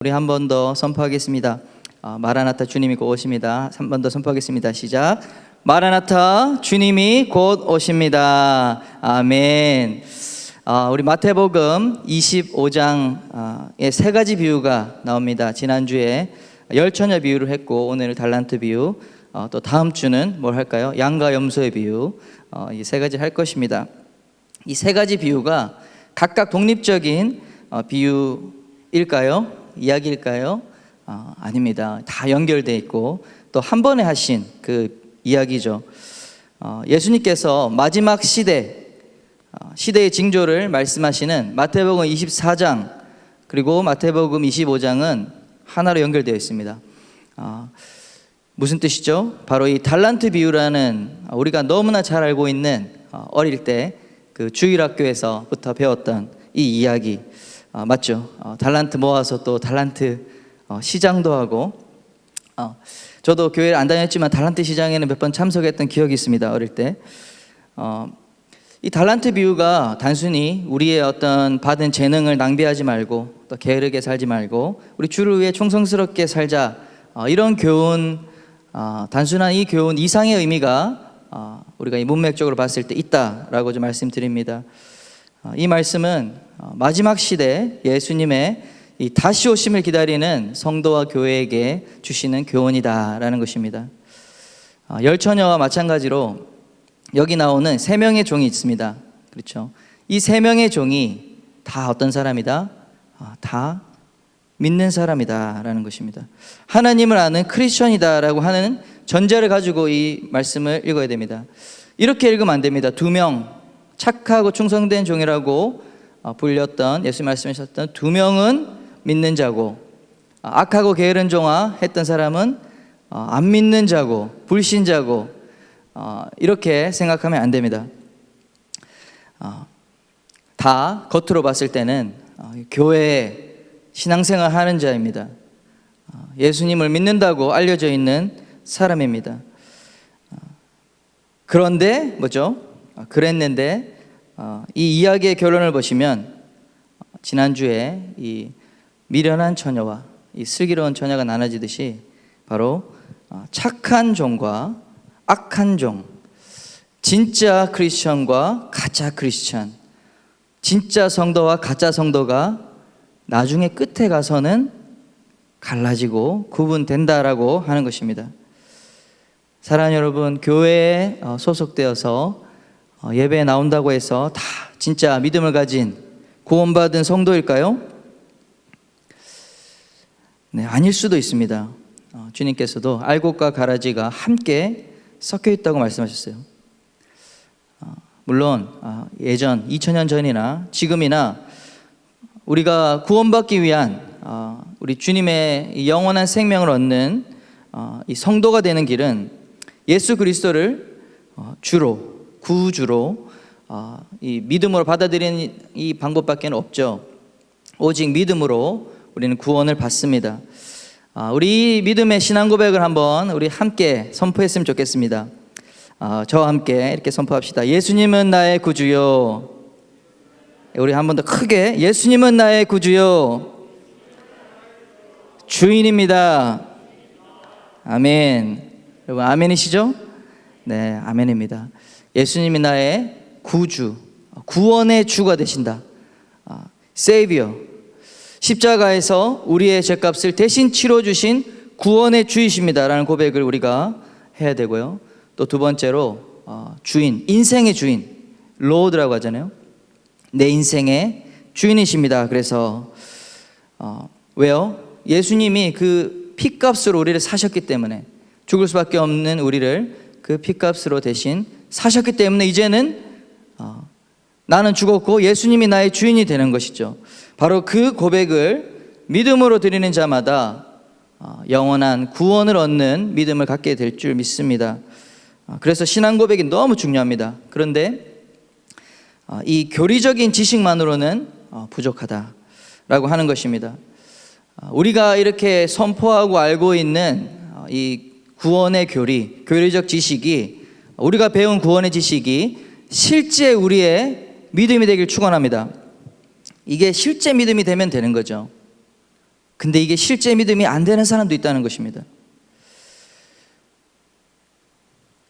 우리 한 번 더 선포하겠습니다. 마라나타 주님이 곧 오십니다. 한 번 더 선포하겠습니다. 시작. 마라나타 주님이 곧 오십니다. 아멘. 우리 마태복음 25장에 세 가지 비유가 나옵니다. 지난주에 열처녀 비유를 했고 오늘 달란트 비유, 또 다음 주는 뭘 할까요? 양과 염소의 비유, 이 세 가지 할 것입니다. 이 세 가지 비유가 각각 독립적인 비유일까요? 이야기일까요? 아닙니다. 다 연결되어 있고 또 한 번에 하신 그 이야기죠. 예수님께서 마지막 시대의 징조를 말씀하시는 마태복음 24장 그리고 마태복음 25장은 하나로 연결되어 있습니다. 무슨 뜻이죠? 바로 이 달란트 비유라는 우리가 너무나 잘 알고 있는 어릴 때 그 주일학교에서부터 배웠던 이 이야기 맞죠? 달란트 모아서 또 달란트 시장도 하고, 저도 교회를 안 다녔지만 달란트 시장에는 몇 번 참석했던 기억이 있습니다. 어릴 때. 이 달란트 비유가 단순히 우리의 어떤 받은 재능을 낭비하지 말고 또 게으르게 살지 말고 우리 주를 위해 충성스럽게 살자, 이런 교훈, 단순한 이 교훈 이상의 의미가 우리가 이 문맥적으로 봤을 때 있다라고 좀 말씀드립니다. 이 말씀은 마지막 시대 예수님의 이 다시 오심을 기다리는 성도와 교회에게 주시는 교훈이다라는 것입니다. 열처녀와 마찬가지로 여기 나오는 세 명의 종이 있습니다. 그렇죠? 이 세 명의 종이 다 어떤 사람이다? 다 믿는 사람이다라는 것입니다. 하나님을 아는 크리스천이다라고 하는 전제를 가지고 이 말씀을 읽어야 됩니다. 이렇게 읽으면 안 됩니다. 두 명, 착하고 충성된 종이라고 불렸던, 예수님 말씀하셨던 두 명은 믿는 자고, 악하고 게으른 종아 했던 사람은 안 믿는 자고 불신자고, 이렇게 생각하면 안 됩니다. 다 겉으로 봤을 때는 교회에 신앙생활 하는 자입니다. 예수님을 믿는다고 알려져 있는 사람입니다. 그런데 뭐죠? 그랬는데 이 이야기의 결론을 보시면 지난주에 이 미련한 처녀와 이 슬기로운 처녀가 나눠지듯이 바로 착한 종과 악한 종, 진짜 크리스천과 가짜 크리스천, 진짜 성도와 가짜 성도가 나중에 끝에 가서는 갈라지고 구분된다라고 하는 것입니다. 사랑하는 여러분, 교회에 소속되어서 예배에 나온다고 해서 다 진짜 믿음을 가진 구원받은 성도일까요? 네, 아닐 수도 있습니다. 주님께서도 알곡과 가라지가 함께 섞여 있다고 말씀하셨어요. 물론 예전 2000년 전이나 지금이나 우리가 구원받기 위한 우리 주님의 영원한 생명을 얻는 이 성도가 되는 길은 예수 그리스도를 주로, 구주로 이 믿음으로 받아들이는 이 방법밖에 없죠. 오직 믿음으로 우리는 구원을 받습니다. 우리 믿음의 신앙 고백을 한번 우리 함께 선포했으면 좋겠습니다. 저와 함께 이렇게 선포합시다. 예수님은 나의 구주요. 우리 한 번 더 크게, 예수님은 나의 구주요, 주인입니다. 아멘. 여러분 아멘이시죠? 네, 아멘입니다. 예수님이 나의 구주, 구원의 주가 되신다. 세이비어, 십자가에서 우리의 죄값을 대신 치러주신 구원의 주이십니다 라는 고백을 우리가 해야 되고요. 또 두 번째로 주인, 인생의 주인, 로드라고 하잖아요. 내 인생의 주인이십니다. 그래서 왜요? 예수님이 그 핏값으로 우리를 사셨기 때문에, 죽을 수밖에 없는 우리를 그 핏값으로 대신 사셨기 때문에 이제는 나는 죽었고 예수님이 나의 주인이 되는 것이죠. 바로 그 고백을 믿음으로 드리는 자마다 영원한 구원을 얻는 믿음을 갖게 될 줄 믿습니다. 그래서 신앙 고백이 너무 중요합니다. 그런데 이 교리적인 지식만으로는 부족하다라고 하는 것입니다. 우리가 이렇게 선포하고 알고 있는 이 구원의 교리적 지식이, 우리가 배운 구원의 지식이 실제 우리의 믿음이 되길 축원합니다. 이게 실제 믿음이 되면 되는 거죠. 근데 이게 실제 믿음이 안 되는 사람도 있다는 것입니다.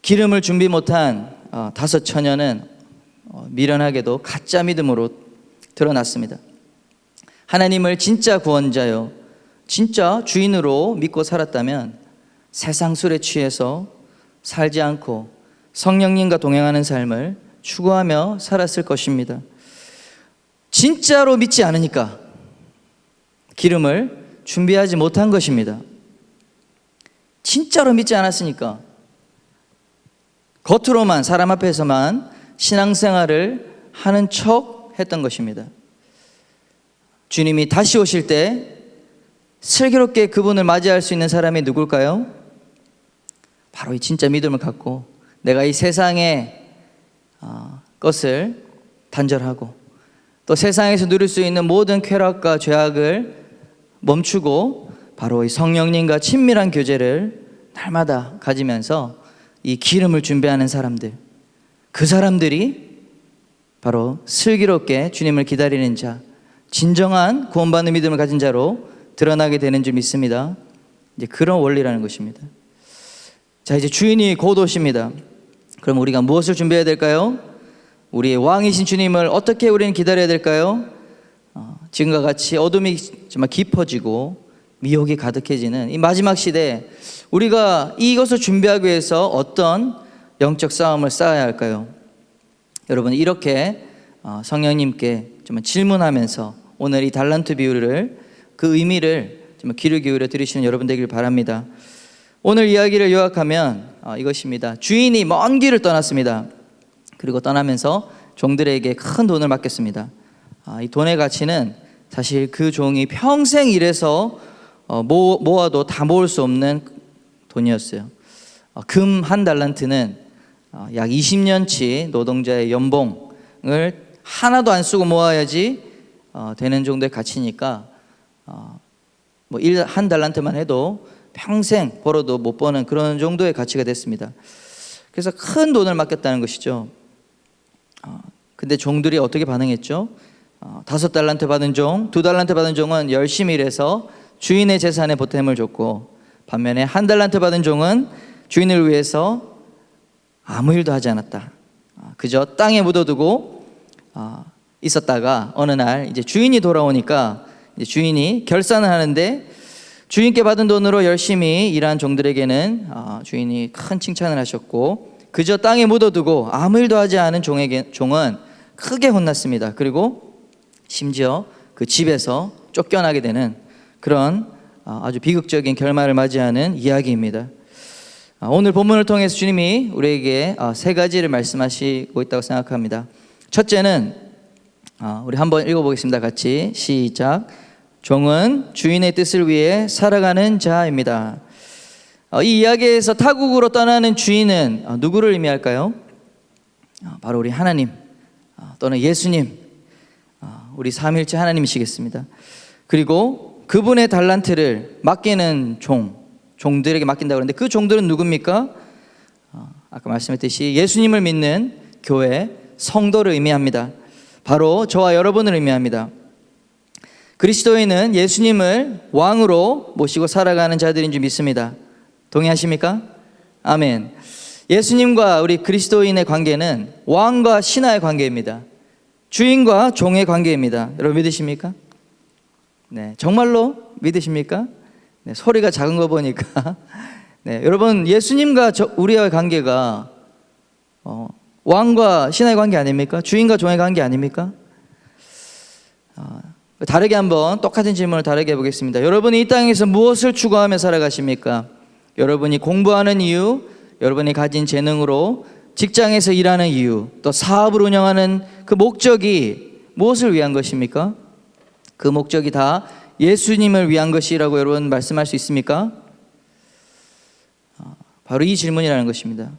기름을 준비 못한 5 처녀는 미련하게도 가짜 믿음으로 드러났습니다. 하나님을 진짜 구원자요, 진짜 주인으로 믿고 살았다면 세상 술에 취해서 살지 않고 성령님과 동행하는 삶을 추구하며 살았을 것입니다. 진짜로 믿지 않으니까 기름을 준비하지 못한 것입니다. 진짜로 믿지 않았으니까 겉으로만, 사람 앞에서만 신앙생활을 하는 척 했던 것입니다. 주님이 다시 오실 때 슬기롭게 그분을 맞이할 수 있는 사람이 누굴까요? 바로 이 진짜 믿음을 갖고 내가 이 세상의 것을 단절하고 또 세상에서 누릴 수 있는 모든 쾌락과 죄악을 멈추고 바로 이 성령님과 친밀한 교제를 날마다 가지면서 이 기름을 준비하는 사람들, 그 사람들이 바로 슬기롭게 주님을 기다리는 자, 진정한 구원받는 믿음을 가진 자로 드러나게 되는 줄 믿습니다. 이제 그런 원리라는 것입니다. 자, 이제 주인이 곧 오십니다. 그럼 우리가 무엇을 준비해야 될까요? 우리의 왕이신 주님을 어떻게 우리는 기다려야 될까요? 지금과 같이 어둠이 정말 깊어지고 미혹이 가득해지는 이 마지막 시대에 우리가 이것을 준비하기 위해서 어떤 영적 싸움을 쌓아야 할까요? 여러분, 이렇게 성령님께 정말 질문하면서 오늘 이 달란트 비유를, 그 의미를 정말 귀를 기울여 들으시는 여러분 되길 바랍니다. 오늘 이야기를 요약하면 이것입니다. 주인이 먼 길을 떠났습니다. 그리고 떠나면서 종들에게 큰 돈을 맡겼습니다. 이 돈의 가치는 사실 그 종이 평생 일해서 모아도 다 모을 수 없는 돈이었어요. 금 1달란트는 약 20년치 노동자의 연봉을 하나도 안 쓰고 모아야지 되는 정도의 가치니까 뭐 1달란트만 해도 평생 벌어도 못 버는 그런 정도의 가치가 됐습니다. 그래서 큰 돈을 맡겼다는 것이죠. 근데 종들이 어떻게 반응했죠? 5달란트 받은 종, 2달란트 받은 종은 열심히 일해서 주인의 재산에 보탬을 줬고, 반면에 1달란트 받은 종은 주인을 위해서 아무 일도 하지 않았다. 그저 땅에 묻어두고 있었다가 어느 날 이제 주인이 돌아오니까 이제 주인이 결산을 하는데 주인께 받은 돈으로 열심히 일한 종들에게는 주인이 큰 칭찬을 하셨고, 그저 땅에 묻어두고 아무 일도 하지 않은 종은 크게 혼났습니다. 그리고 심지어 그 집에서 쫓겨나게 되는 그런 아주 비극적인 결말을 맞이하는 이야기입니다. 오늘 본문을 통해서 주님이 우리에게 3가지를 말씀하시고 있다고 생각합니다. 첫째는 우리 한번 읽어보겠습니다. 같이 시작. 종은 주인의 뜻을 위해 살아가는 자입니다. 이 이야기에서 타국으로 떠나는 주인은 누구를 의미할까요? 바로 우리 하나님 또는 예수님, 우리 삼위일체 하나님이시겠습니다. 그리고 그분의 달란트를 맡기는 종들에게 맡긴다고 그러는데 그 종들은 누굽니까? 아까 말씀했듯이 예수님을 믿는 교회, 성도를 의미합니다. 바로 저와 여러분을 의미합니다. 그리스도인은 예수님을 왕으로 모시고 살아가는 자들인 줄 믿습니다. 동의하십니까? 아멘. 예수님과 우리 그리스도인의 관계는 왕과 신하의 관계입니다. 주인과 종의 관계입니다. 여러분 믿으십니까? 네, 정말로 믿으십니까? 네, 소리가 작은 거 보니까 네, 여러분 예수님과 우리와의 관계가 왕과 신하의 관계 아닙니까? 주인과 종의 관계 아닙니까? 다르게 한번 똑같은 질문을 다르게 해보겠습니다. 여러분이 이 땅에서 무엇을 추구하며 살아가십니까? 여러분이 공부하는 이유, 여러분이 가진 재능으로 직장에서 일하는 이유, 또 사업을 운영하는 그 목적이 무엇을 위한 것입니까? 그 목적이 다 예수님을 위한 것이라고 여러분 말씀할 수 있습니까? 바로 이 질문이라는 것입니다.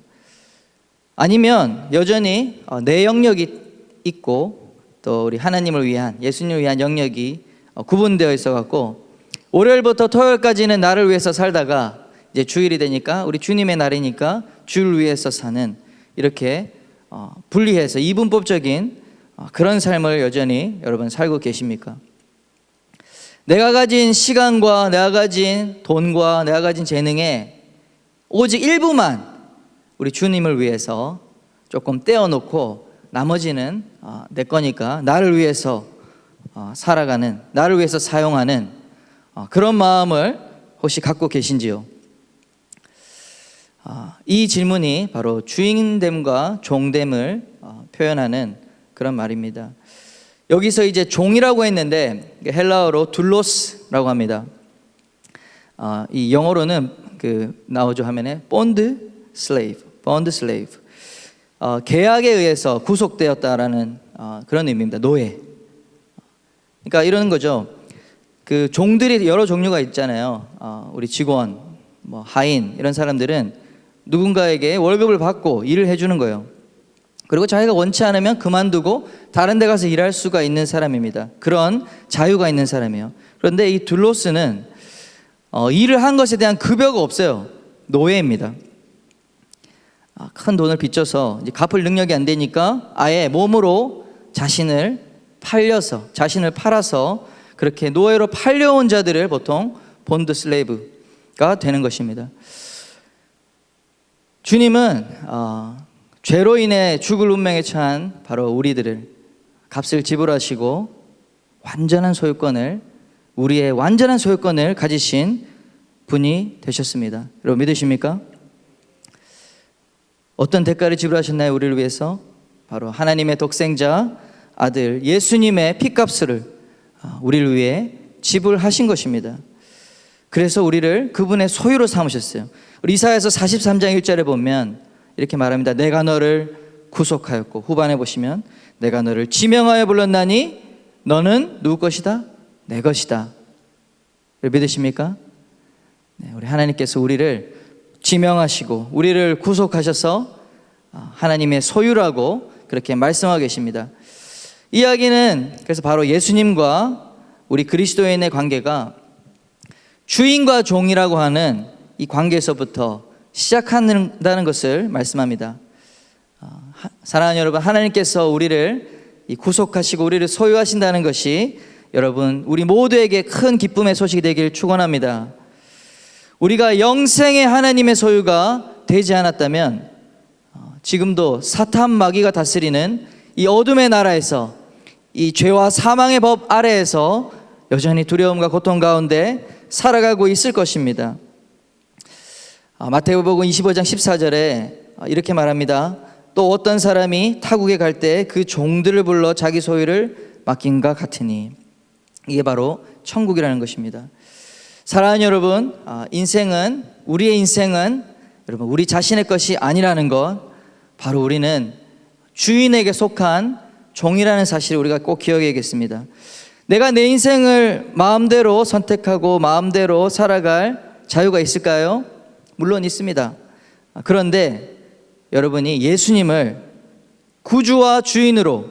아니면 여전히 내 영역이 있고 또 우리 하나님을 위한, 예수님을 위한 영역이 구분되어 있어 갖고 월요일부터 토요일까지는 나를 위해서 살다가 이제 주일이 되니까 우리 주님의 날이니까 주를 위해서 사는, 이렇게 분리해서 이분법적인 그런 삶을 여전히 여러분 살고 계십니까? 내가 가진 시간과 내가 가진 돈과 내가 가진 재능에 오직 일부만 우리 주님을 위해서 조금 떼어놓고 나머지는 내 거니까 나를 위해서 살아가는, 나를 위해서 사용하는 그런 마음을 혹시 갖고 계신지요? 이 질문이 바로 주인됨과 종됨을 표현하는 그런 말입니다. 여기서 이제 종이라고 했는데 헬라어로 둘로스라고 합니다. 이 영어로는 나오죠 화면에 bond slave. 계약에 의해서 구속되었다라는 그런 의미입니다. 노예. 그러니까 이런 거죠. 그 종들이 여러 종류가 있잖아요. 우리 직원, 뭐 하인 이런 사람들은 누군가에게 월급을 받고 일을 해주는 거예요. 그리고 자기가 원치 않으면 그만두고 다른 데 가서 일할 수가 있는 사람입니다. 그런 자유가 있는 사람이에요. 그런데 이 둘로스는 일을 한 것에 대한 급여가 없어요. 노예입니다. 큰 돈을 빚져서 이제 갚을 능력이 안 되니까 아예 몸으로 자신을 팔아서 그렇게 노예로 팔려온 자들을 보통 본드 슬레이브가 되는 것입니다. 주님은 죄로 인해 죽을 운명에 처한 바로 우리들을 값을 지불하시고 우리의 완전한 소유권을 가지신 분이 되셨습니다. 여러분 믿으십니까? 어떤 대가를 지불하셨나요? 우리를 위해서 바로 하나님의 독생자 아들 예수님의 피값을 우리를 위해 지불하신 것입니다. 그래서 우리를 그분의 소유로 삼으셨어요. 우리 이사야서 43장 1절에 보면 이렇게 말합니다. 내가 너를 구속하였고, 후반에 보시면 내가 너를 지명하여 불렀나니 너는 누구 것이다? 내 것이다. 믿으십니까? 네, 우리 하나님께서 우리를 지명하시고 우리를 구속하셔서 하나님의 소유라고 그렇게 말씀하고 계십니다. 이야기는 그래서 바로 예수님과 우리 그리스도인의 관계가 주인과 종이라고 하는 이 관계에서부터 시작한다는 것을 말씀합니다. 사랑하는 여러분, 하나님께서 우리를 구속하시고 우리를 소유하신다는 것이 여러분 우리 모두에게 큰 기쁨의 소식이 되길 축원합니다. 우리가 영생의 하나님의 소유가 되지 않았다면 지금도 사탄 마귀가 다스리는 이 어둠의 나라에서 이 죄와 사망의 법 아래에서 여전히 두려움과 고통 가운데 살아가고 있을 것입니다. 마태복음 25장 14절에 이렇게 말합니다. 또 어떤 사람이 타국에 갈 때 그 종들을 불러 자기 소유를 맡긴과 같으니, 이게 바로 천국이라는 것입니다. 사랑하는 여러분, 우리의 인생은 여러분 우리 자신의 것이 아니라는 것, 바로 우리는 주인에게 속한 종이라는 사실을 우리가 꼭 기억해야겠습니다. 내가 내 인생을 마음대로 선택하고 마음대로 살아갈 자유가 있을까요? 물론 있습니다. 그런데 여러분이 예수님을 구주와 주인으로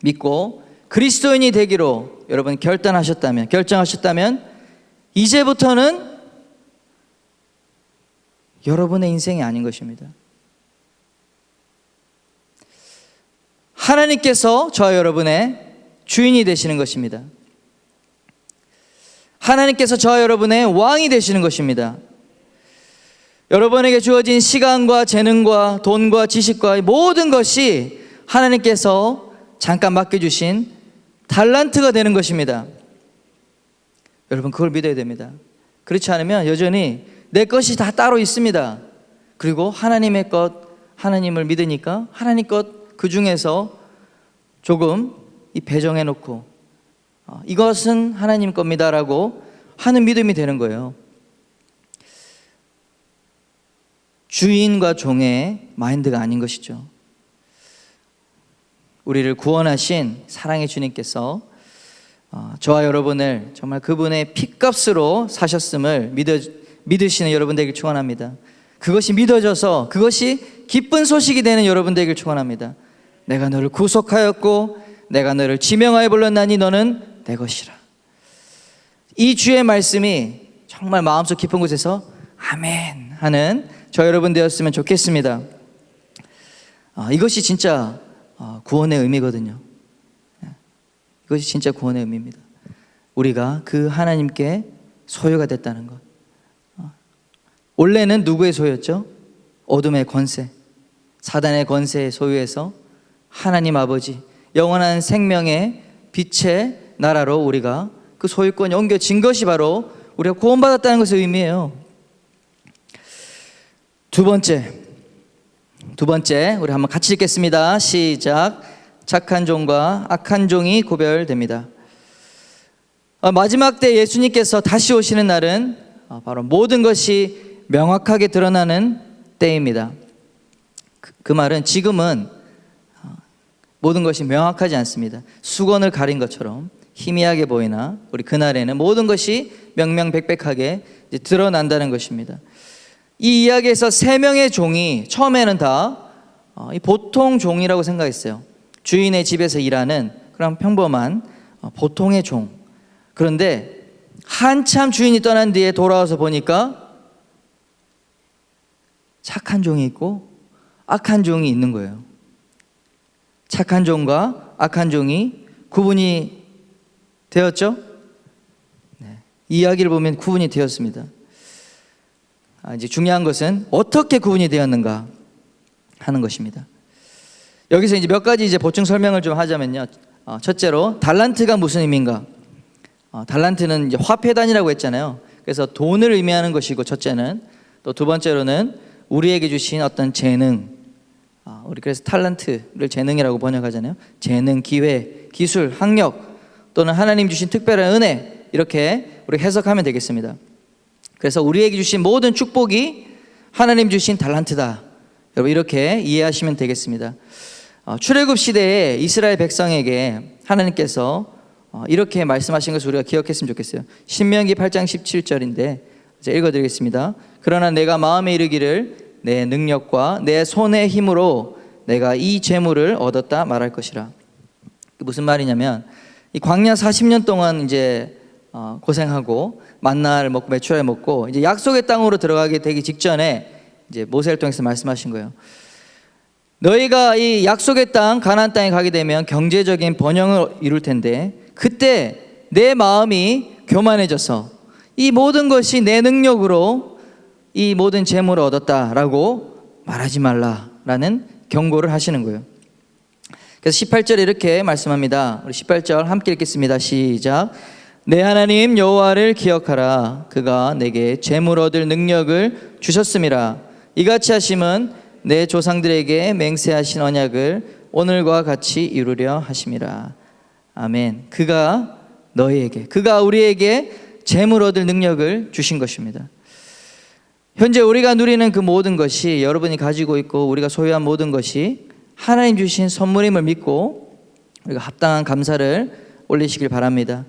믿고 그리스도인이 되기로 여러분 결정하셨다면 이제부터는 여러분의 인생이 아닌 것입니다. 하나님께서 저와 여러분의 주인이 되시는 것입니다. 하나님께서 저와 여러분의 왕이 되시는 것입니다. 여러분에게 주어진 시간과 재능과 돈과 지식과 모든 것이 하나님께서 잠깐 맡겨주신 달란트가 되는 것입니다. 여러분 그걸 믿어야 됩니다. 그렇지 않으면 여전히 내 것이 다 따로 있습니다. 그리고 하나님의 것, 하나님을 믿으니까 하나님 것 그 중에서 조금 배정해 놓고 이것은 하나님 겁니다라고 하는 믿음이 되는 거예요. 주인과 종의 마인드가 아닌 것이죠. 우리를 구원하신 사랑의 주님께서 저와 여러분을 정말 그분의 피값으로 사셨음을 믿으시는 여러분 되길 축원합니다. 그것이 믿어져서 그것이 기쁜 소식이 되는 여러분 되길 축원합니다. 내가 너를 구속하였고 내가 너를 지명하여 불렀나니 너는 내 것이라. 이 주의 말씀이 정말 마음속 깊은 곳에서 아멘 하는 저 여러분 되었으면 좋겠습니다. 이것이 진짜 구원의 의미거든요. 이것이 진짜 구원의 의미입니다. 우리가 그 하나님께 소유가 됐다는 것. 원래는 누구의 소유였죠? 어둠의 권세, 사단의 권세의 소유에서 하나님 아버지, 영원한 생명의 빛의 나라로 우리가 그 소유권이 옮겨진 것이 바로 우리가 구원받았다는 것을 의미해요. 두 번째, 우리 한번 같이 읽겠습니다. 시작. 착한 종과 악한 종이 구별됩니다. 마지막 때 예수님께서 다시 오시는 날은 바로 모든 것이 명확하게 드러나는 때입니다. 그 말은 지금은 모든 것이 명확하지 않습니다. 수건을 가린 것처럼 희미하게 보이나 우리 그날에는 모든 것이 명명백백하게 드러난다는 것입니다. 이 이야기에서 세 명의 종이 처음에는 다 보통 종이라고 생각했어요. 주인의 집에서 일하는 그런 평범한 보통의 종. 그런데 한참 주인이 떠난 뒤에 돌아와서 보니까 착한 종이 있고 악한 종이 있는 거예요. 착한 종과 악한 종이 구분이 되었죠? 네. 이야기를 보면 구분이 되었습니다. 이제 중요한 것은 어떻게 구분이 되었는가 하는 것입니다. 여기서 이제 몇 가지 이제 보충 설명을 좀 하자면요. 첫째로 달란트가 무슨 의미인가? 달란트는 이제 화폐단이라고 했잖아요. 그래서 돈을 의미하는 것이고 첫째는, 또 두 번째로는 우리에게 주신 어떤 재능, 우리 그래서 탤런트를 재능이라고 번역하잖아요. 재능, 기회, 기술, 학력, 또는 하나님 주신 특별한 은혜, 이렇게 우리 해석하면 되겠습니다. 그래서 우리에게 주신 모든 축복이 하나님 주신 달란트다. 여러분 이렇게 이해하시면 되겠습니다. 출애굽 시대에 이스라엘 백성에게 하나님께서 이렇게 말씀하신 것을 우리가 기억했으면 좋겠어요. 신명기 8장 17절인데 제가 읽어드리겠습니다. 그러나 내가 마음에 이르기를 내 능력과 내 손의 힘으로 내가 이 재물을 얻었다 말할 것이라. 무슨 말이냐면 이 광야 40년 동안 이제 고생하고 만나를 먹고 메추라를 먹고 이제 약속의 땅으로 들어가게 되기 직전에 이제 모세를 통해서 말씀하신 거예요. 너희가 이 약속의 땅 가나안 땅에 가게 되면 경제적인 번영을 이룰 텐데 그때 내 마음이 교만해져서 이 모든 것이 내 능력으로 이 모든 재물을 얻었다라고 말하지 말라라는 경고를 하시는 거예요. 그래서 18절에 이렇게 말씀합니다. 우리 18절 함께 읽겠습니다. 시작. 내 하나님 여호와를 기억하라. 그가 내게 재물 얻을 능력을 주셨음이라. 이같이 하심은 내 조상들에게 맹세하신 언약을 오늘과 같이 이루려 하심이라. 아멘. 그가 너희에게, 그가 우리에게 재물 얻을 능력을 주신 것입니다. 현재 우리가 누리는 그 모든 것이, 여러분이 가지고 있고 우리가 소유한 모든 것이 하나님 주신 선물임을 믿고 우리가 합당한 감사를 올리시길 바랍니다.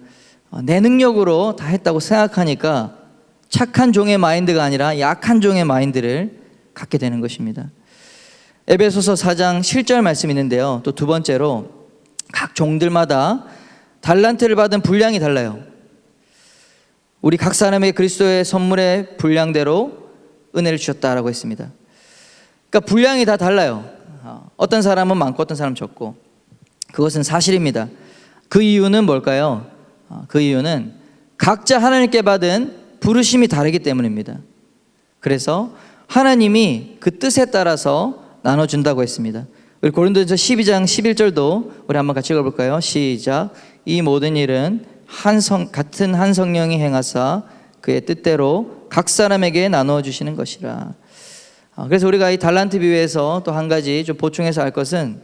내 능력으로 다 했다고 생각하니까 착한 종의 마인드가 아니라 약한 종의 마인드를 갖게 되는 것입니다. 에베소서 4장 7절 말씀이 있는데요. 또 두 번째로 각 종들마다 달란트를 받은 분량이 달라요. 우리 각 사람에게 그리스도의 선물의 분량대로 은혜를 주셨다라고 했습니다. 그러니까 분량이 다 달라요. 어떤 사람은 많고 어떤 사람은 적고, 그것은 사실입니다. 그 이유는 뭘까요? 그 이유는 각자 하나님께 받은 부르심이 다르기 때문입니다. 그래서 하나님이 그 뜻에 따라서 나눠준다고 했습니다. 우리 고린도전서 12장 11절도 우리 한번 같이 읽어볼까요? 시작. 이 모든 일은 같은 한 성령이 행하사 그의 뜻대로 각 사람에게 나누어 주시는 것이라. 그래서 우리가 이 달란트 비유에서 또 한 가지 좀 보충해서 알 것은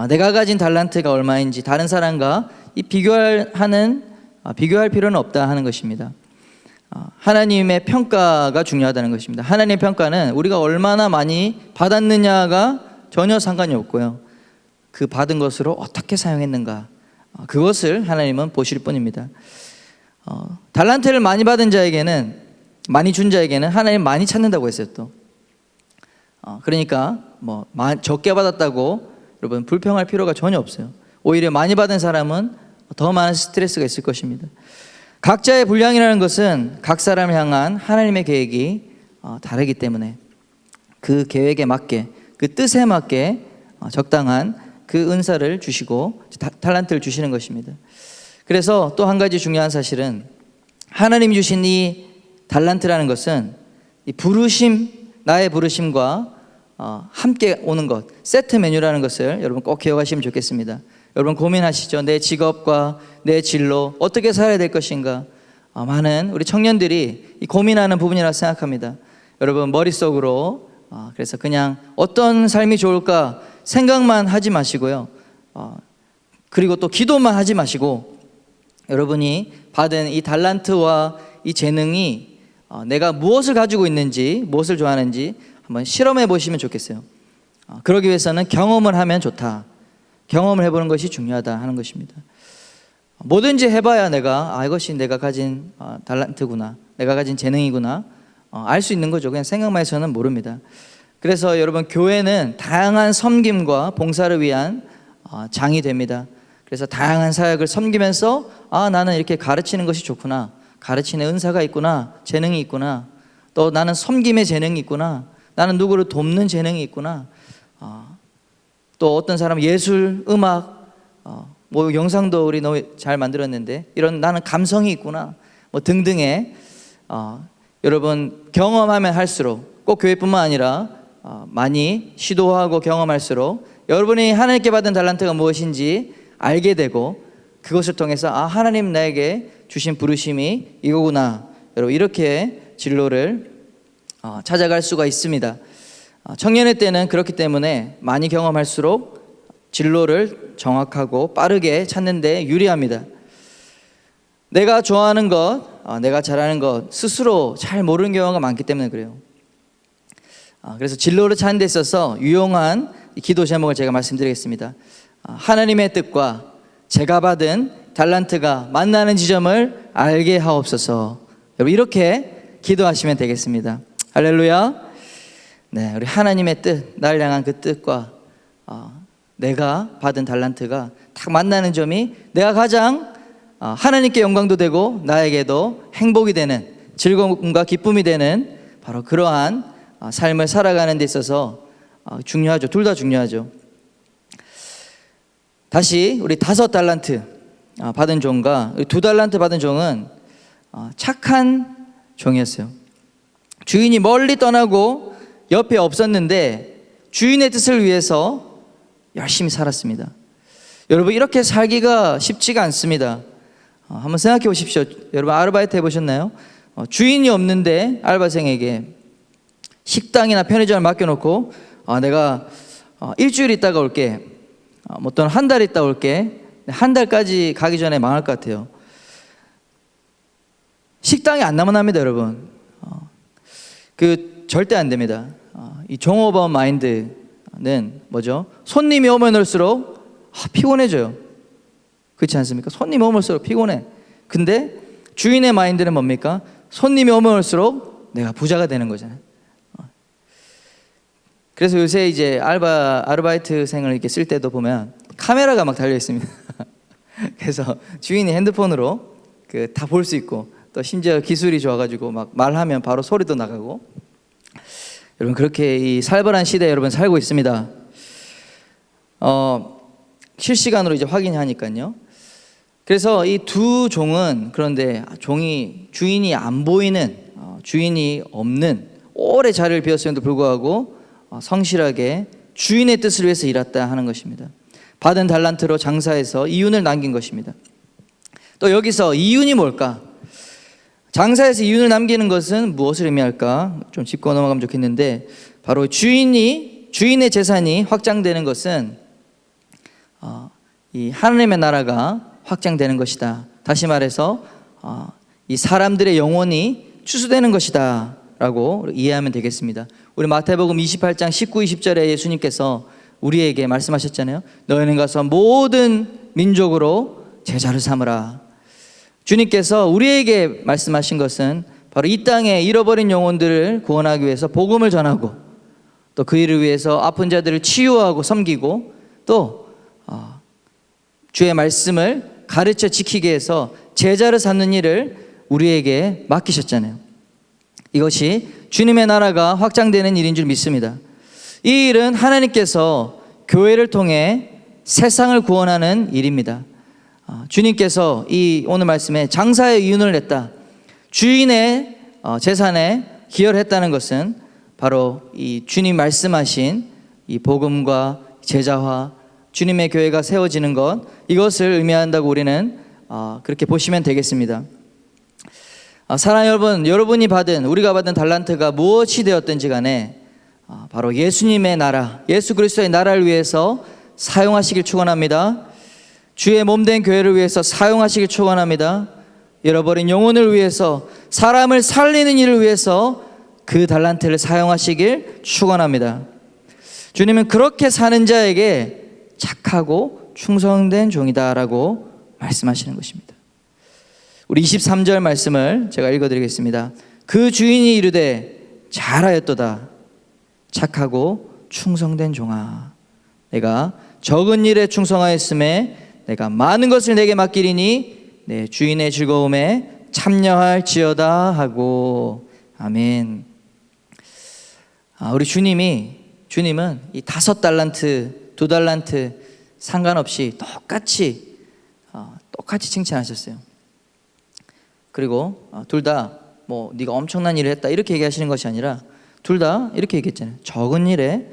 내가 가진 달란트가 얼마인지 다른 사람과 비교할 필요는 없다 하는 것입니다. 하나님의 평가가 중요하다는 것입니다. 하나님의 평가는 우리가 얼마나 많이 받았느냐가 전혀 상관이 없고요. 그 받은 것으로 어떻게 사용했는가, 그것을 하나님은 보실 뿐입니다. 달란트를 많이 받은 자에게는, 많이 준 자에게는 하나님 많이 찾는다고 했어요. 또 그러니까 적게 받았다고 여러분 불평할 필요가 전혀 없어요. 오히려 많이 받은 사람은 더 많은 스트레스가 있을 것입니다. 각자의 분량이라는 것은 각 사람을 향한 하나님의 계획이 다르기 때문에 그 계획에 맞게, 그 뜻에 맞게 적당한 그 은사를 주시고 달란트를 주시는 것입니다. 그래서 또 한 가지 중요한 사실은 하나님 주신 이 달란트라는 것은 이 부르심, 나의 부르심과 함께 오는 것, 세트 메뉴라는 것을 여러분 꼭 기억하시면 좋겠습니다. 여러분 고민하시죠? 내 직업과 내 진로 어떻게 살아야 될 것인가? 많은 우리 청년들이 이 고민하는 부분이라고 생각합니다. 여러분 머릿속으로 그래서 그냥 어떤 삶이 좋을까 생각만 하지 마시고요. 그리고 또 기도만 하지 마시고 여러분이 받은 이 달란트와 이 재능이 내가 무엇을 가지고 있는지, 무엇을 좋아하는지 한번 실험해 보시면 좋겠어요. 그러기 위해서는 경험을 하면 좋다. 경험을 해보는 것이 중요하다 하는 것입니다. 뭐든지 해봐야 내가 이것이 내가 가진 달란트구나, 내가 가진 재능이구나 알 수 있는 거죠. 그냥 생각만 해서는 모릅니다. 그래서 여러분 교회는 다양한 섬김과 봉사를 위한 장이 됩니다. 그래서 다양한 사역을 섬기면서 나는 이렇게 가르치는 것이 좋구나, 가르치는 은사가 있구나, 재능이 있구나, 또 나는 섬김의 재능이 있구나, 나는 누구를 돕는 재능이 있구나, 또 어떤 사람은 예술, 음악, 뭐 영상도 우리 너무 잘 만들었는데 이런 나는 감성이 있구나, 뭐 등등의 여러분 경험하면 할수록 꼭 교회뿐만 아니라 많이 시도하고 경험할수록 여러분이 하나님께 받은 달란트가 무엇인지 알게 되고 그것을 통해서 하나님 나에게 주신 부르심이 이거구나, 여러분 이렇게 진로를 찾아갈 수가 있습니다. 청년의 때는 그렇기 때문에 많이 경험할수록 진로를 정확하고 빠르게 찾는 데 유리합니다. 내가 좋아하는 것, 내가 잘하는 것 스스로 잘 모르는 경우가 많기 때문에 그래요. 그래서 진로를 찾는 데 있어서 유용한 기도 제목을 제가 말씀드리겠습니다. 하나님의 뜻과 제가 받은 달란트가 만나는 지점을 알게 하옵소서. 여러분 이렇게 기도하시면 되겠습니다. 할렐루야. 네, 우리 하나님의 뜻, 나를 향한 그 뜻과 내가 받은 달란트가 딱 만나는 점이 내가 가장 하나님께 영광도 되고 나에게도 행복이 되는, 즐거움과 기쁨이 되는 바로 그러한 삶을 살아가는 데 있어서 중요하죠. 둘 다 중요하죠. 다시 우리 5달란트 받은 종과 2달란트 받은 종은 착한 종이었어요. 주인이 멀리 떠나고 옆에 없었는데 주인의 뜻을 위해서 열심히 살았습니다. 여러분 이렇게 살기가 쉽지가 않습니다. 한번 생각해 보십시오. 여러분 아르바이트 해보셨나요? 주인이 없는데 알바생에게 식당이나 편의점을 맡겨놓고 내가 일주일 있다가 올게, 뭐 또는 한 달 있다 올게. 한 달까지 가기 전에 망할 것 같아요. 식당이 안 남아납니다, 여러분. 절대 안 됩니다. 이 종업원 마인드는 뭐죠? 손님이 오면 올수록 피곤해져요. 그렇지 않습니까? 손님이 오면 올수록 피곤해. 근데 주인의 마인드는 뭡니까? 손님이 오면 올수록 내가 부자가 되는 거잖아요. 그래서 요새 이제 아르바이트생을 이렇게 쓸 때도 보면 카메라가 막 달려 있습니다. 그래서 주인이 핸드폰으로 다 볼 수 있고, 또 심지어 기술이 좋아가지고 막 말하면 바로 소리도 나가고, 여러분 그렇게 이 살벌한 시대에 여러분 살고 있습니다. 실시간으로 이제 확인하니까요. 그래서 이 2 종은 그런데 주인이 안 보이는, 주인이 없는 오래 자리를 비웠음에도 불구하고 성실하게 주인의 뜻을 위해서 일했다 하는 것입니다. 받은 달란트로 장사해서 이윤을 남긴 것입니다. 또 여기서 이윤이 뭘까? 장사해서 이윤을 남기는 것은 무엇을 의미할까? 좀 짚고 넘어가면 좋겠는데, 바로 주인의 재산이 확장되는 것은 이 하나님의 나라가 확장되는 것이다. 다시 말해서 이 사람들의 영혼이 추수되는 것이다 라고 이해하면 되겠습니다. 우리 마태복음 28장 19, 20절에 예수님께서 우리에게 말씀하셨잖아요. 너희는 가서 모든 민족으로 제자를 삼으라. 주님께서 우리에게 말씀하신 것은 바로 이 땅에 잃어버린 영혼들을 구원하기 위해서 복음을 전하고, 또 그 일을 위해서 아픈 자들을 치유하고 섬기고, 또 주의 말씀을 가르쳐 지키게 해서 제자를 삼는 일을 우리에게 맡기셨잖아요. 이것이 주님의 나라가 확장되는 일인 줄 믿습니다. 이 일은 하나님께서 교회를 통해 세상을 구원하는 일입니다. 주님께서 이 오늘 말씀에 장사의 이윤을 냈다, 주인의 재산에 기여를 했다는 것은 바로 이 주님 말씀하신 이 복음과 제자화, 주님의 교회가 세워지는 것, 이것을 의미한다고 우리는 그렇게 보시면 되겠습니다. 사랑하는 여러분, 여러분이 받은, 우리가 받은 달란트가 무엇이 되었든지 간에 바로 예수님의 나라, 예수 그리스도의 나라를 위해서 사용하시길 축원합니다. 주의 몸된 교회를 위해서 사용하시길 축원합니다. 잃어버린 영혼을 위해서, 사람을 살리는 일을 위해서 그 달란트를 사용하시길 축원합니다. 주님은 그렇게 사는 자에게 착하고 충성된 종이다라고 말씀하시는 것입니다. 우리 23절 말씀을 제가 읽어드리겠습니다. 그 주인이 이르되 잘하였도다, 착하고 충성된 종아, 내가 적은 일에 충성하였음에 내가 많은 것을 내게 맡기리니 내 주인의 즐거움에 참여할지어다 하고. 아멘. 우리 주님은 이 5달란트, 2달란트 상관없이 똑같이 칭찬하셨어요. 그리고 둘 다 뭐 네가 엄청난 일을 했다 이렇게 얘기하시는 것이 아니라 둘 다 이렇게 얘기했잖아요. 적은 일에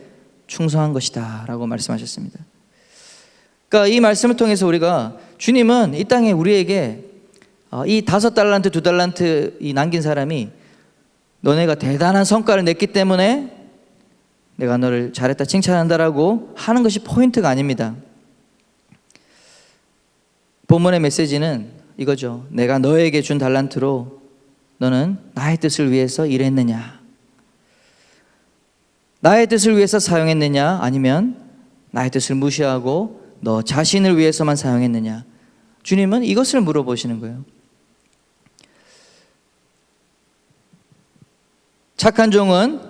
충성한 것이다 라고 말씀하셨습니다. 그러니까 이 말씀을 통해서 우리가, 주님은 이 땅에 우리에게 이 5달란트, 2달란트 이 남긴 사람이 너네가 대단한 성과를 냈기 때문에 내가 너를 잘했다 칭찬한다라고 하는 것이 포인트가 아닙니다. 본문의 메시지는 이거죠. 내가 너에게 준 달란트로 너는 나의 뜻을 위해서 일했느냐, 나의 뜻을 위해서 사용했느냐, 아니면 나의 뜻을 무시하고 너 자신을 위해서만 사용했느냐. 주님은 이것을 물어보시는 거예요. 착한 종은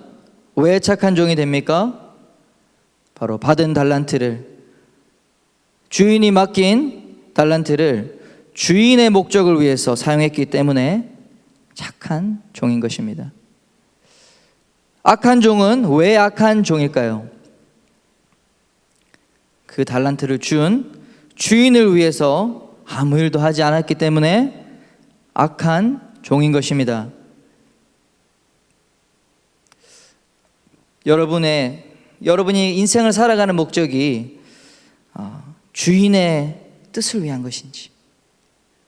왜 착한 종이 됩니까? 바로 받은 달란트를, 주인이 맡긴 달란트를 주인의 목적을 위해서 사용했기 때문에 착한 종인 것입니다. 악한 종은 왜 악한 종일까요? 그 달란트를 준 주인을 위해서 아무 일도 하지 않았기 때문에 악한 종인 것입니다. 여러분이 인생을 살아가는 목적이 주인의 뜻을 위한 것인지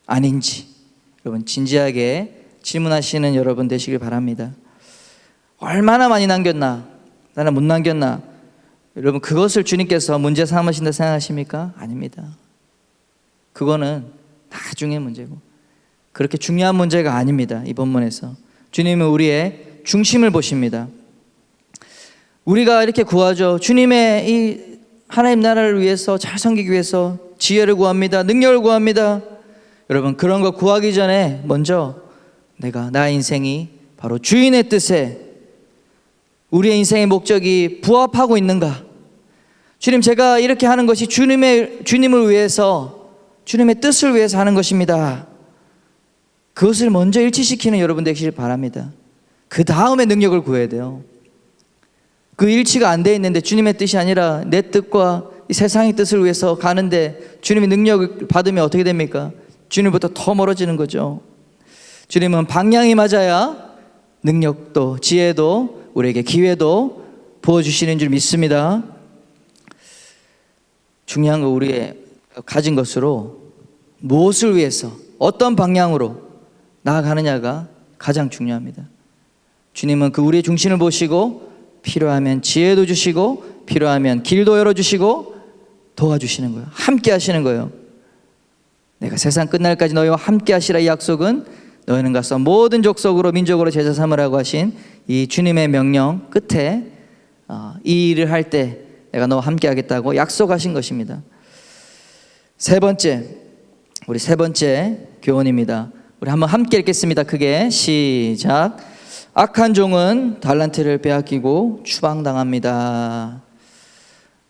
아닌지 여러분 진지하게 질문하시는 여러분 되시길 바랍니다. 얼마나 많이 남겼나, 나는 못 남겼나, 여러분 그것을 주님께서 문제 삼으신다 생각하십니까? 아닙니다. 그거는 나중의 문제고 그렇게 중요한 문제가 아닙니다. 이 본문에서 주님은 우리의 중심을 보십니다. 우리가 이렇게 구하죠. 주님의 이 하나님 나라를 위해서 잘 섬기기 위해서 지혜를 구합니다. 능력을 구합니다. 여러분 그런 거 구하기 전에 먼저 내가, 나의 인생이 바로 주인의 뜻에, 우리의 인생의 목적이 부합하고 있는가. 주님, 제가 이렇게 하는 것이 주님을 위해서, 주님의 뜻을 위해서 하는 것입니다. 그것을 먼저 일치시키는 여러분 되시길 바랍니다. 그 다음에 능력을 구해야 돼요. 그 일치가 안 돼 있는데 주님의 뜻이 아니라 내 뜻과 이 세상의 뜻을 위해서 가는데 주님의 능력을 받으면 어떻게 됩니까? 주님부터 더 멀어지는 거죠. 주님은 방향이 맞아야 능력도 지혜도 우리에게 기회도 부어주시는 줄 믿습니다. 중요한 건 우리의 가진 것으로 무엇을 위해서 어떤 방향으로 나아가느냐가 가장 중요합니다. 주님은 그 우리의 중심을 보시고 필요하면 지혜도 주시고 필요하면 길도 열어주시고 도와주시는 거예요. 함께 하시는 거예요. 내가 세상 끝날까지 너희와 함께 하시라 이 약속은 너희는 가서 모든 족속으로 민족으로 제자 삼으라고 하신 이 주님의 명령 끝에 이 일을 할 때 내가 너와 함께 하겠다고 약속하신 것입니다. 우리 세 번째 교훈입니다. 우리 한번 함께 읽겠습니다. 크게 시작. 악한 종은 달란트를 빼앗기고 추방당합니다.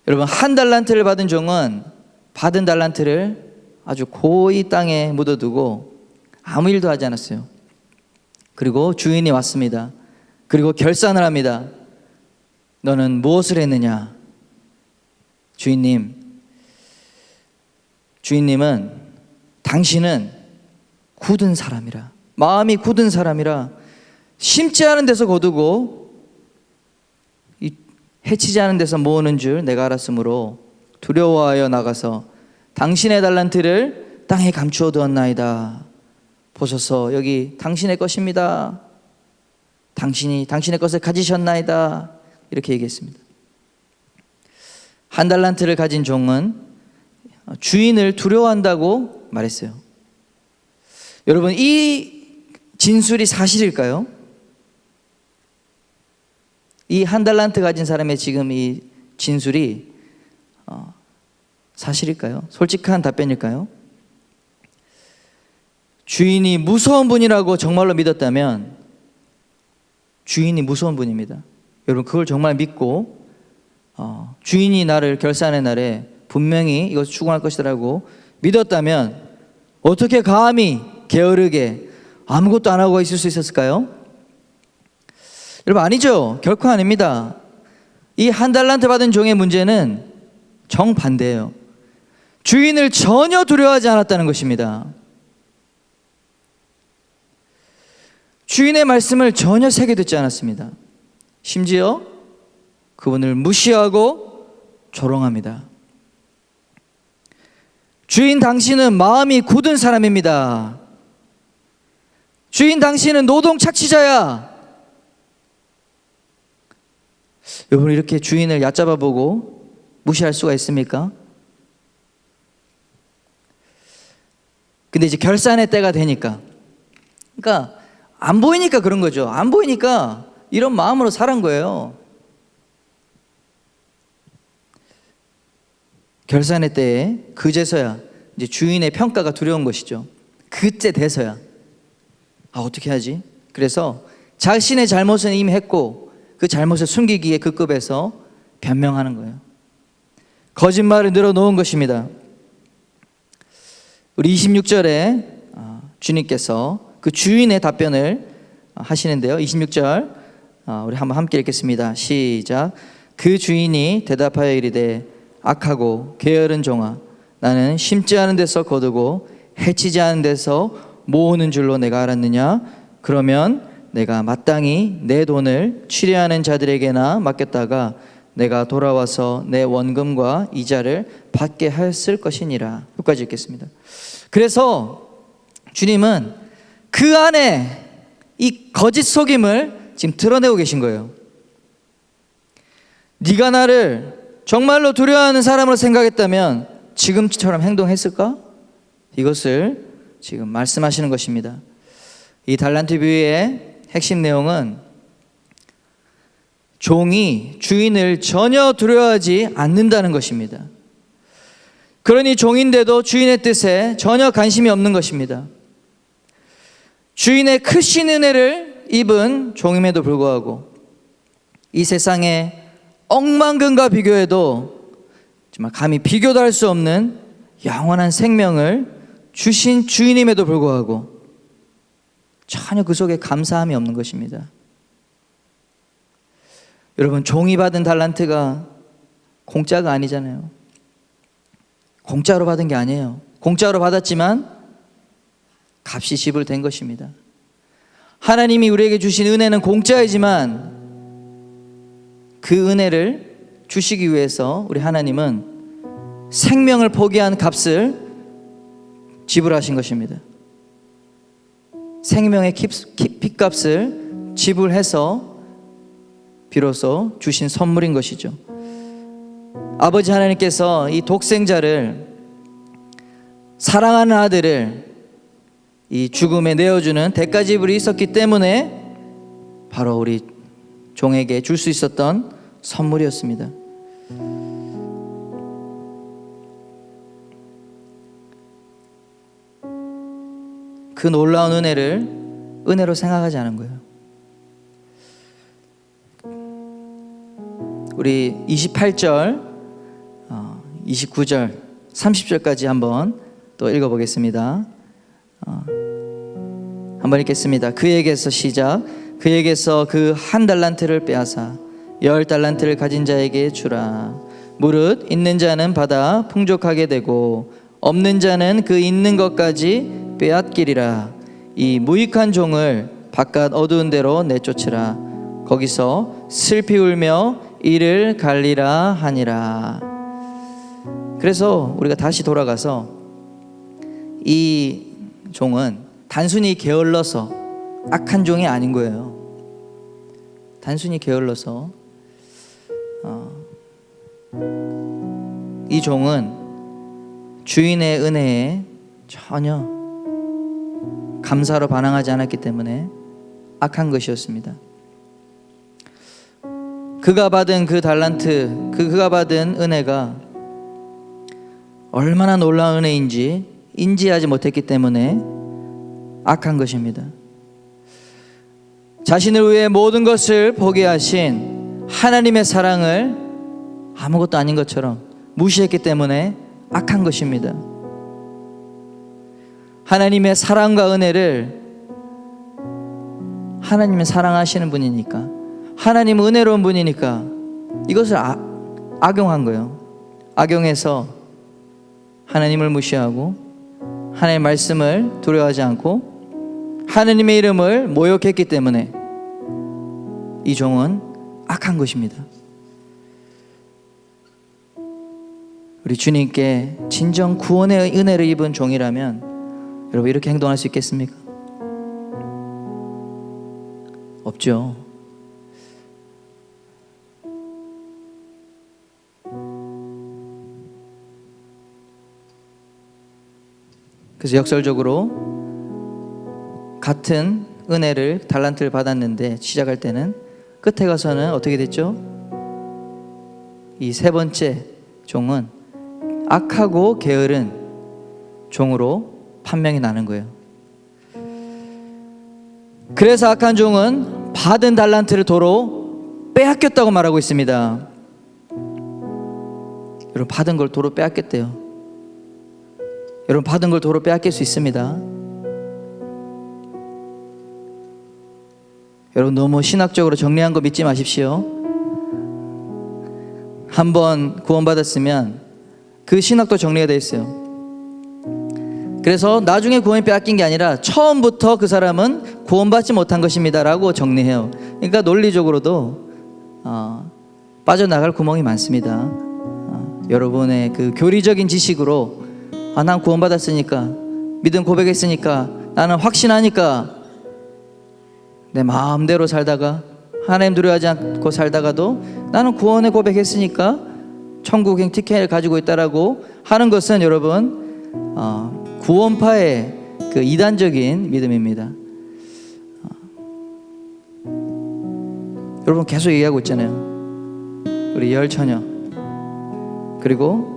여러분 한 달란트를 받은 종은 받은 달란트를 아주 고이 땅에 묻어두고 아무 일도 하지 않았어요. 그리고 주인이 왔습니다. 그리고 결산을 합니다. 너는 무엇을 했느냐? 주인님은 당신은 굳은 사람이라, 마음이 굳은 사람이라 심지 않은 데서 거두고 해치지 않은 데서 모으는 줄 내가 알았으므로 두려워하여 나가서 당신의 달란트를 땅에 감추어 두었나이다. 보소서, 여기 당신의 것입니다. 당신이 당신의 것을 가지셨나이다. 이렇게 얘기했습니다. 한 달란트를 가진 종은 주인을 두려워한다고 말했어요. 여러분, 이 진술이 사실일까요? 이 한 달란트 가진 사람의 지금 이 진술이 사실일까요? 솔직한 답변일까요? 주인이 무서운 분이라고 정말로 믿었다면, 주인이 무서운 분입니다. 여러분, 그걸 정말 믿고 주인이 나를 결산의 날에 분명히 이것을 추구할 것이라고 믿었다면 어떻게 감히 게으르게 아무것도 안 하고 있을 수 있었을까요? 여러분, 아니죠. 결코 아닙니다. 이 한 달란트 받은 종의 문제는 정반대예요. 주인을 전혀 두려워하지 않았다는 것입니다. 주인의 말씀을 전혀 새겨 듣지 않았습니다. 심지어 그분을 무시하고 조롱합니다. 주인, 당신은 마음이 굳은 사람입니다. 주인, 당신은 노동 착취자야. 여러분, 이렇게 주인을 얕잡아 보고 무시할 수가 있습니까? 근데 이제 결산의 때가 되니까, 그러니까 안 보이니까 그런 거죠. 안 보이니까 이런 마음으로 살은 거예요. 결산의 때에 그제서야 이제 주인의 평가가 두려운 것이죠. 그때 돼서야 어떻게 하지? 그래서 자신의 잘못은 이미 했고 그 잘못을 숨기기에 그 급에서 변명하는 거예요. 거짓말을 늘어놓은 것입니다. 우리 26절에 주님께서 그 주인의 답변을 하시는데요. 26절 우리 한번 함께 읽겠습니다. 시작. 그 주인이 대답하여 이르되 악하고 게으른 종아, 나는 심지 않은 데서 거두고 해치지 않은 데서 모으는 줄로 내가 알았느냐? 그러면 내가 마땅히 내 돈을 취리하는 자들에게나 맡겼다가 내가 돌아와서 내 원금과 이자를 받게 하였을 것이니라. 여기까지 읽겠습니다. 그래서 주님은 그 안에 이 거짓 속임을 지금 드러내고 계신 거예요. 네가 나를 정말로 두려워하는 사람으로 생각했다면 지금처럼 행동했을까? 이것을 지금 말씀하시는 것입니다. 이 달란트 비유의 핵심 내용은 종이 주인을 전혀 두려워하지 않는다는 것입니다. 그러니 종인데도 주인의 뜻에 전혀 관심이 없는 것입니다. 주인의 크신 은혜를 입은 종임에도 불구하고 이 세상의 억만금과 비교해도 정말 감히 비교도 할 수 없는 영원한 생명을 주신 주인임에도 불구하고 전혀 그 속에 감사함이 없는 것입니다. 여러분, 종이 받은 달란트가 공짜가 아니잖아요. 공짜로 받은 게 아니에요. 공짜로 받았지만 값이 지불된 것입니다. 하나님이 우리에게 주신 은혜는 공짜이지만 그 은혜를 주시기 위해서 우리 하나님은 생명을 포기한 값을 지불하신 것입니다. 생명의 핏값을 지불해서 비로소 주신 선물인 것이죠. 아버지 하나님께서 이 독생자를, 사랑하는 아들을 이 죽음에 내어주는 대가 지불이 있었기 때문에 바로 우리 종에게 줄 수 있었던 선물이었습니다. 그 놀라운 은혜를 은혜로 생각하지 않은 거예요. 우리 28절, 29절, 30절까지 한번 또 읽어보겠습니다. 한번 읽겠습니다. 그에게서 시작. 그에게서 그 한 달란트를 빼앗아 10달란트를 가진 자에게 주라. 무릇 있는 자는 받아 풍족하게 되고 없는 자는 그 있는 것까지 빼앗기리라. 이 무익한 종을 바깥 어두운 데로 내쫓으라. 거기서 슬피 울며 이를 갈리라 하니라. 그래서 우리가 다시 돌아가서 이 종은 단순히 게을러서 악한 종이 아닌 거예요. 단순히 게을러서 이 종은 주인의 은혜에 전혀 감사로 반응하지 않았기 때문에 악한 것이었습니다. 그가 받은 그 달란트, 그가 받은 은혜가 얼마나 놀라운 은혜인지 인지하지 못했기 때문에 악한 것입니다. 자신을 위해 모든 것을 포기하신 하나님의 사랑을 아무것도 아닌 것처럼 무시했기 때문에 악한 것입니다. 하나님의 사랑과 은혜를, 하나님은 사랑하시는 분이니까, 하나님은 은혜로운 분이니까 이것을 악용한 거예요. 악용해서 하나님을 무시하고 하나님의 말씀을 두려워하지 않고 하나님의 이름을 모욕했기 때문에 이 종은 악한 것입니다. 우리 주님께 진정 구원의 은혜를 입은 종이라면 여러분 이렇게 행동할 수 있겠습니까? 없죠. 그래서 역설적으로 같은 은혜를 달란트를 받았는데 시작할 때는 끝에 가서는 어떻게 됐죠? 이 세 번째 종은 악하고 게으른 종으로 판명이 나는 거예요. 그래서 악한 종은 받은 달란트를 도로 빼앗겼다고 말하고 있습니다. 여러분 받은 걸 도로 빼앗겼대요. 여러분 받은 걸 도로 빼앗길 수 있습니다. 여러분 너무 신학적으로 정리한 거 믿지 마십시오. 한번 구원받았으면 그 신학도 정리가 되어 있어요. 그래서 나중에 구원이 빼앗긴 게 아니라 처음부터 그 사람은 구원받지 못한 것입니다 라고 정리해요. 그러니까 논리적으로도 빠져나갈 구멍이 많습니다. 여러분의 그 교리적인 지식으로 난 구원받았으니까, 믿음 고백했으니까, 나는 확신하니까 내 마음대로 살다가 하나님 두려워하지 않고 살다가도 나는 구원의 고백했으니까 천국행 티켓을 가지고 있다라고 하는 것은 여러분 구원파의 그 이단적인 믿음입니다. 여러분 계속 얘기하고 있잖아요. 우리 열처녀 그리고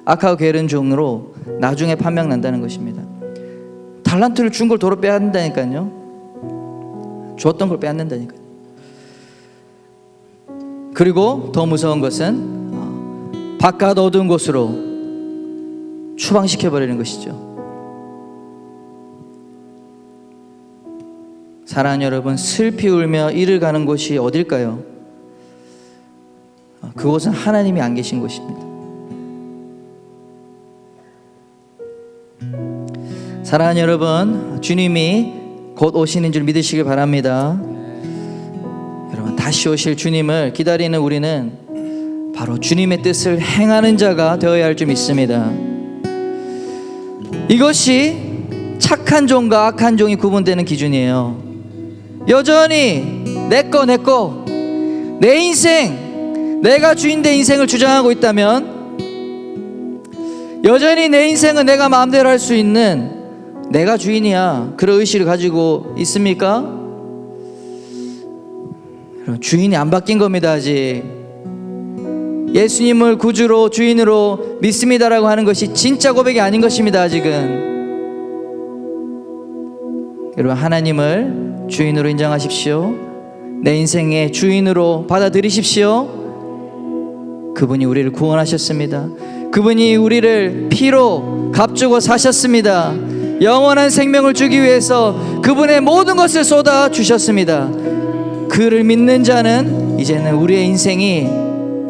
악하고 게으른 종으로 나중에 판명 난다는 것입니다. 달란트를 준 걸 도로 빼앗는다니까요. 줬던 걸 빼앗는다니까요. 그리고 더 무서운 것은 바깥 어두운 곳으로 추방시켜버리는 것이죠. 사랑하는 여러분, 슬피 울며 이를 가는 곳이 어딜까요? 그곳은 하나님이 안 계신 곳입니다. 사랑하는 여러분, 주님이 곧 오시는 줄 믿으시길 바랍니다. 여러분, 다시 오실 주님을 기다리는 우리는 바로 주님의 뜻을 행하는 자가 되어야 할 줄 믿습니다. 이것이 착한 종과 악한 종이 구분되는 기준이에요. 여전히 내 인생, 내가 주인 된 인생을 주장하고 있다면, 여전히 내 인생은 내가 마음대로 할 수 있는 내가 주인이야, 그런 의식을 가지고 있습니까? 주인이 안 바뀐 겁니다. 아직 예수님을 구주로 주인으로 믿습니다라고 하는 것이 진짜 고백이 아닌 것입니다. 아직은. 여러분, 하나님을 주인으로 인정하십시오. 내 인생의 주인으로 받아들이십시오. 그분이 우리를 구원하셨습니다. 그분이 우리를 피로 값주고 사셨습니다. 영원한 생명을 주기 위해서 그분의 모든 것을 쏟아 주셨습니다. 그를 믿는 자는 이제는 우리의 인생이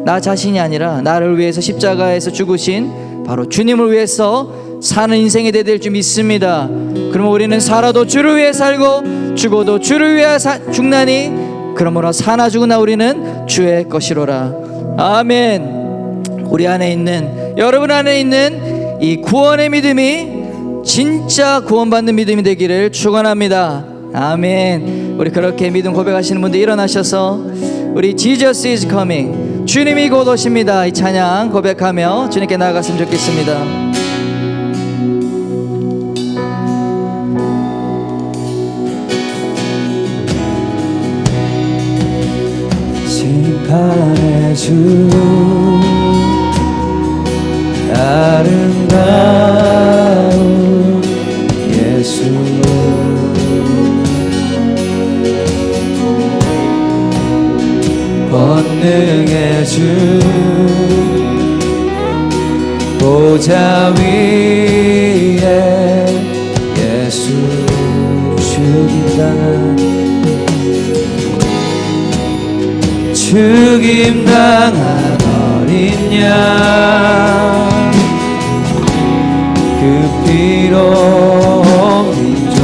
나 자신이 아니라 나를 위해서 십자가에서 죽으신 바로 주님을 위해서 사는 인생이 되야 될 줄 믿습니다. 그러면 우리는 살아도 주를 위해 살고 죽어도 주를 위해 죽나니 그러므로 사나 죽으나 우리는 주의 것이로라. 아멘. 우리 안에 있는, 여러분 안에 있는 이 구원의 믿음이 진짜 구원받는 믿음이 되기를 축원합니다. 아멘. 우리 그렇게 믿음 고백하시는 분들 일어나셔서 우리 Jesus is coming, 주님이 곧 오십니다, 이 찬양 고백하며 주님께 나아갔으면 좋겠습니다. 심판의 주 아름다운 예수, 권능의 주 보좌 위에 예수, 죽임당한 어린 양, 그 피로 빚어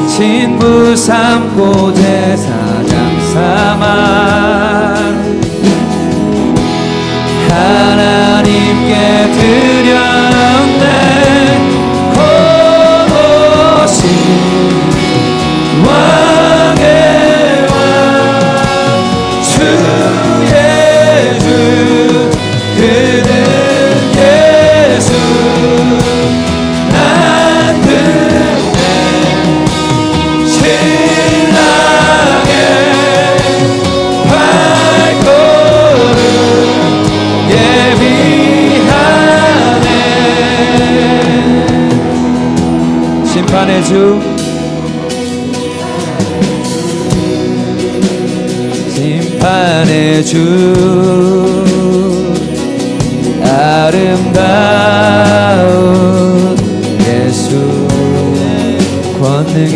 진부 삼고 제사장 삼아 하나님께 드렸네. 곧 오신 왕의 왕 주의 주 그는 예수, 난 그대 신랑의 발걸음 예비하네. 심판의 주 심판의 주 아름다운 예수, 권능의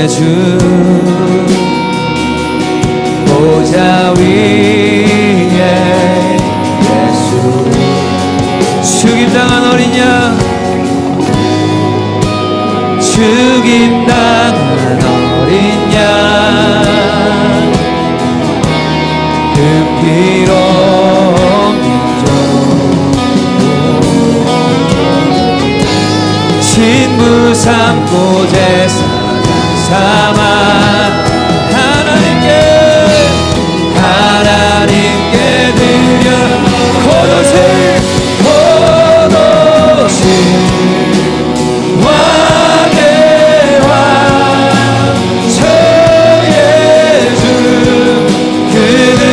주 보좌 위에 예수, 죽임당한 어린 양, 죽임당한 어린 양, 그 피로 빚어 신부 삼고 제사장 삼아 하나님께 드려 곧 오신 왕의 왕 저의 주 그는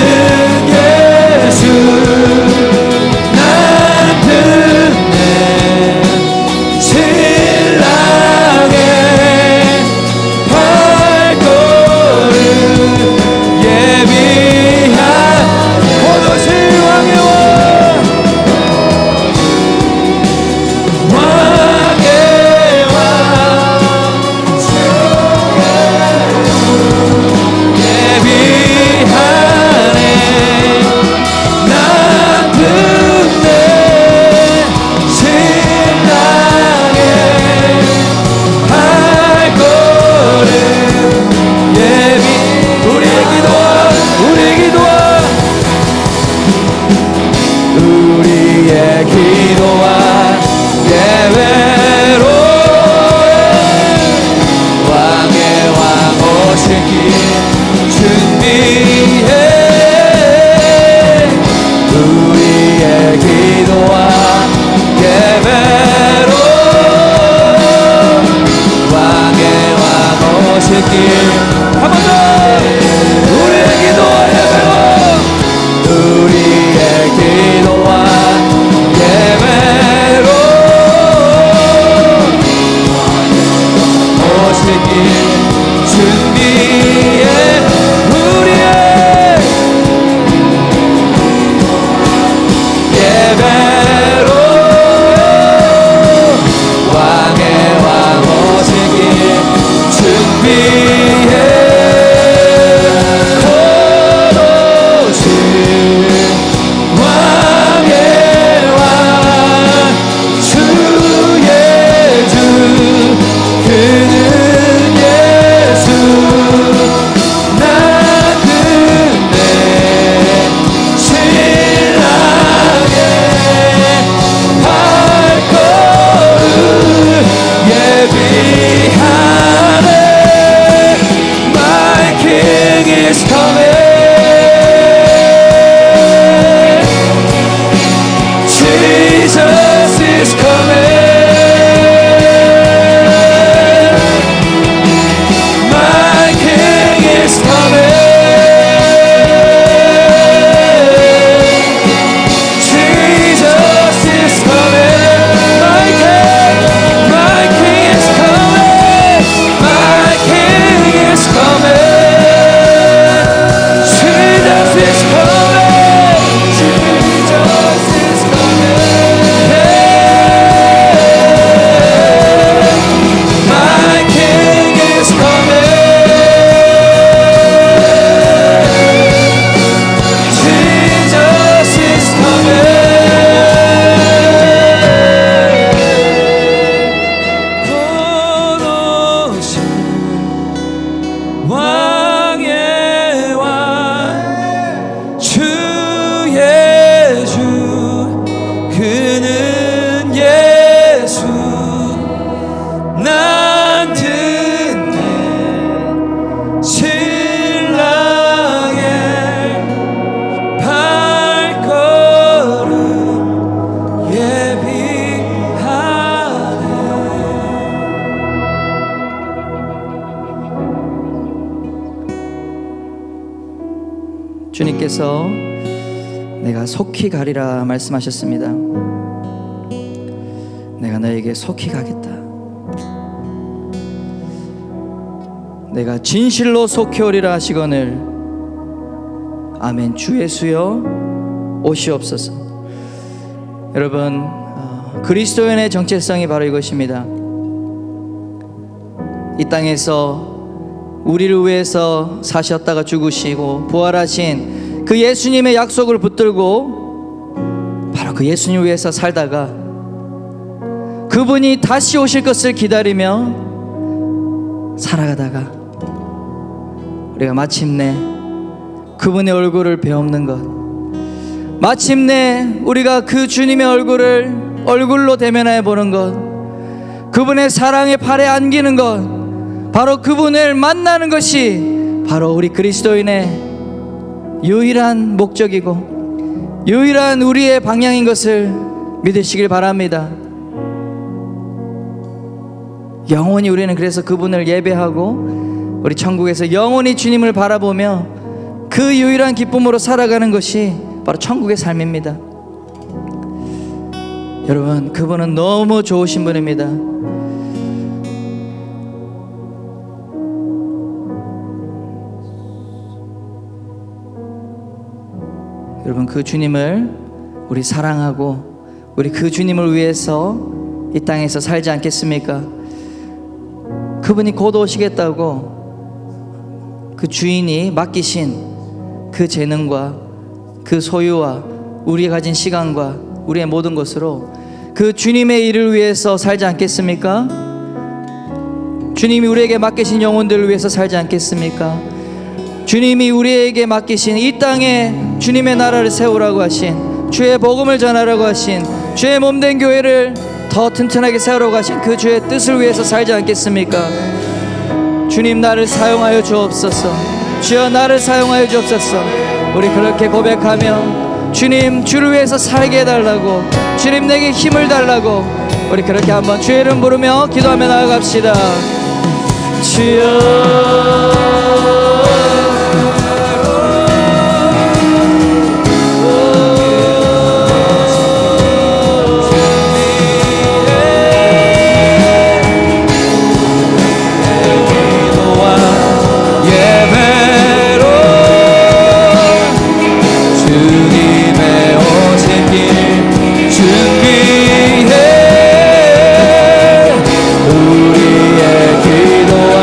예수, 난 그네 신랑의 발걸음 is coming. My King is coming. Jesus is coming. My King is coming. My King is coming. Jesus is coming. Jesus is coming. My King is coming. Jesus is coming. 곧 오실 왕의 왕 주의 주 그는 예수 난 듣는 신랑의 발걸음 예비하네. 주님께서 내가 속히 가리라 말씀하셨습니다. 내가 너에게 속히 가겠다. 내가 진실로 속히 오리라 하시거늘 아멘. 주 예수여 오시옵소서. 여러분, 그리스도인의 정체성이 바로 이것입니다. 이 땅에서 우리를 위해서 사셨다가 죽으시고 부활하신 그 예수님의 약속을 붙들고 바로 그 예수님 위해서 살다가 그분이 다시 오실 것을 기다리며 살아가다가 우리가 마침내 그분의 얼굴을 베없는 것, 마침내 우리가 그 주님의 얼굴을 얼굴로 대면해 보는 것, 그분의 사랑의 팔에 안기는 것, 바로 그분을 만나는 것이 바로 우리 그리스도인의 유일한 목적이고 유일한 우리의 방향인 것을 믿으시길 바랍니다. 영원히 우리는 그래서 그분을 예배하고 우리 천국에서 영원히 주님을 바라보며 그 유일한 기쁨으로 살아가는 것이 바로 천국의 삶입니다. 여러분, 그분은 너무 좋으신 분입니다. 여러분, 그 주님을 우리 사랑하고 우리 그 주님을 위해서 이 땅에서 살지 않겠습니까? 그분이 곧 오시겠다고 그 주인이 맡기신 그 재능과 그 소유와 우리가 가진 시간과 우리의 모든 것으로 그 주님의 일을 위해서 살지 않겠습니까? 주님이 우리에게 맡기신 영혼들을 위해서 살지 않겠습니까? 주님이 우리에게 맡기신 이 땅에 주님의 나라를 세우라고 하신, 주의 복음을 전하라고 하신, 주의 몸된 교회를 더 튼튼하게 세우라고 하신 그 주의 뜻을 위해서 살지 않겠습니까? 주님, 나를 사용하여 주옵소서. 주여, 나를 사용하여 주옵소서. 우리 그렇게 고백하며 주님, 주를 위해서 살게 해달라고, 주님 내게 힘을 달라고 우리 그렇게 한번 주의 이름 부르며 기도하며 나아갑시다. 주여, 우리의 기도와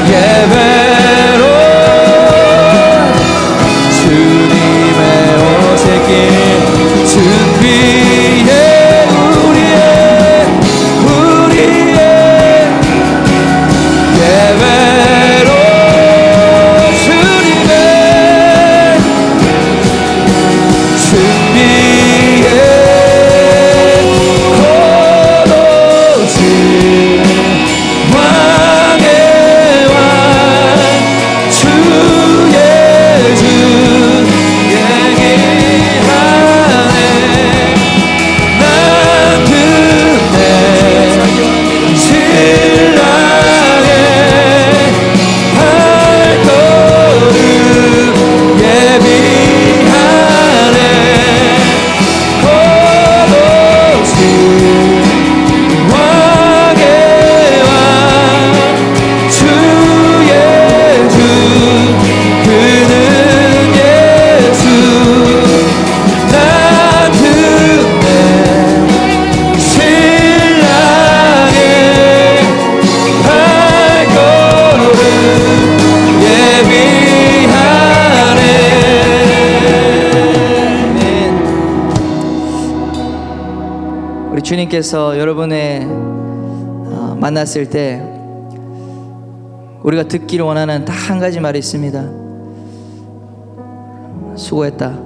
예배 우리 주님께서 여러분의 만났을 때 우리가 듣기를 원하는 딱 한 가지 말이 있습니다. 수고했다,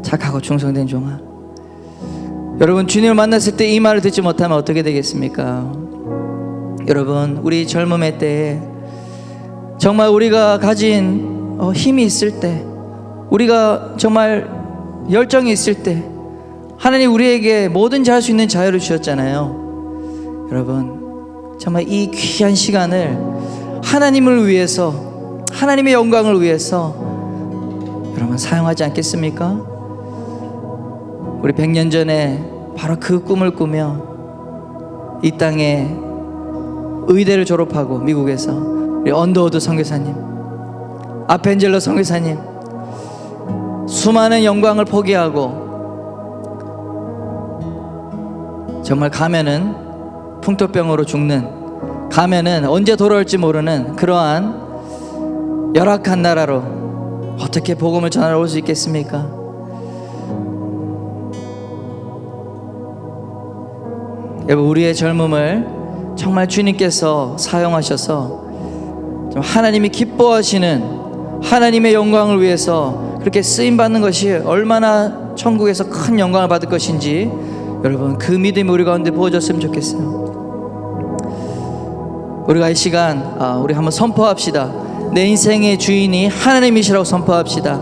착하고 충성된 종아. 여러분, 주님을 만났을 때 이 말을 듣지 못하면 어떻게 되겠습니까? 여러분, 우리 젊음의 때에 정말 우리가 가진 힘이 있을 때, 우리가 정말 열정이 있을 때 하나님 우리에게 뭐든지 할 수 있는 자유를 주셨잖아요. 여러분, 정말 이 귀한 시간을 하나님을 위해서, 하나님의 영광을 위해서 여러분 사용하지 않겠습니까? 우리 100년 전에 바로 그 꿈을 꾸며 이 땅에 의대를 졸업하고 미국에서 우리 언더우드 선교사님, 아펜젤러 선교사님, 수많은 영광을 포기하고 정말 가면은 풍토병으로 죽는, 가면은 언제 돌아올지 모르는 그러한 열악한 나라로 어떻게 복음을 전하러 올 수 있겠습니까? 여러분, 우리의 젊음을 정말 주님께서 사용하셔서 좀 하나님이 기뻐하시는 하나님의 영광을 위해서 그렇게 쓰임받는 것이 얼마나 천국에서 큰 영광을 받을 것인지 여러분, 그 믿음이 우리 가운데 부어졌으면 좋겠어요. 우리가 이 시간 우리 한번 선포합시다. 내 인생의 주인이 하나님이시라고 선포합시다.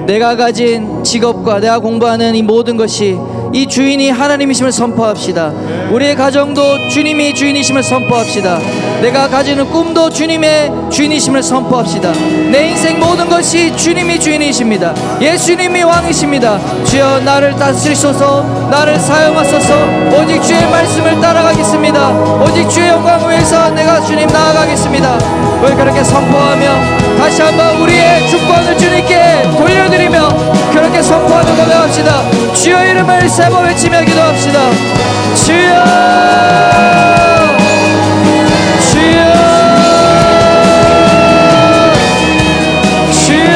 내가 가진 직업과 내가 공부하는 이 모든 것이 이 주인이 하나님이심을 선포합시다. 우리의 가정도 주님이 주인이심을 선포합시다. 내가 가지는 꿈도 주님의 주인이심을 선포합시다. 내 인생 모든 것이 주님이 주인이십니다. 예수님이 왕이십니다. 주여, 나를 다스리소서, 나를 사용하소서. 오직 주의 말씀을 따라가겠습니다. 오직 주의 영광을 위해서 내가 주님 나아가겠습니다. 우리 그렇게 선포하며 다시 한번 우리의 주권을 주님께 돌려드리며 그렇게 선포하며 고백합시다. 주여 이름을 세 번 외치며 기도합시다. 주여, 주여, 주여.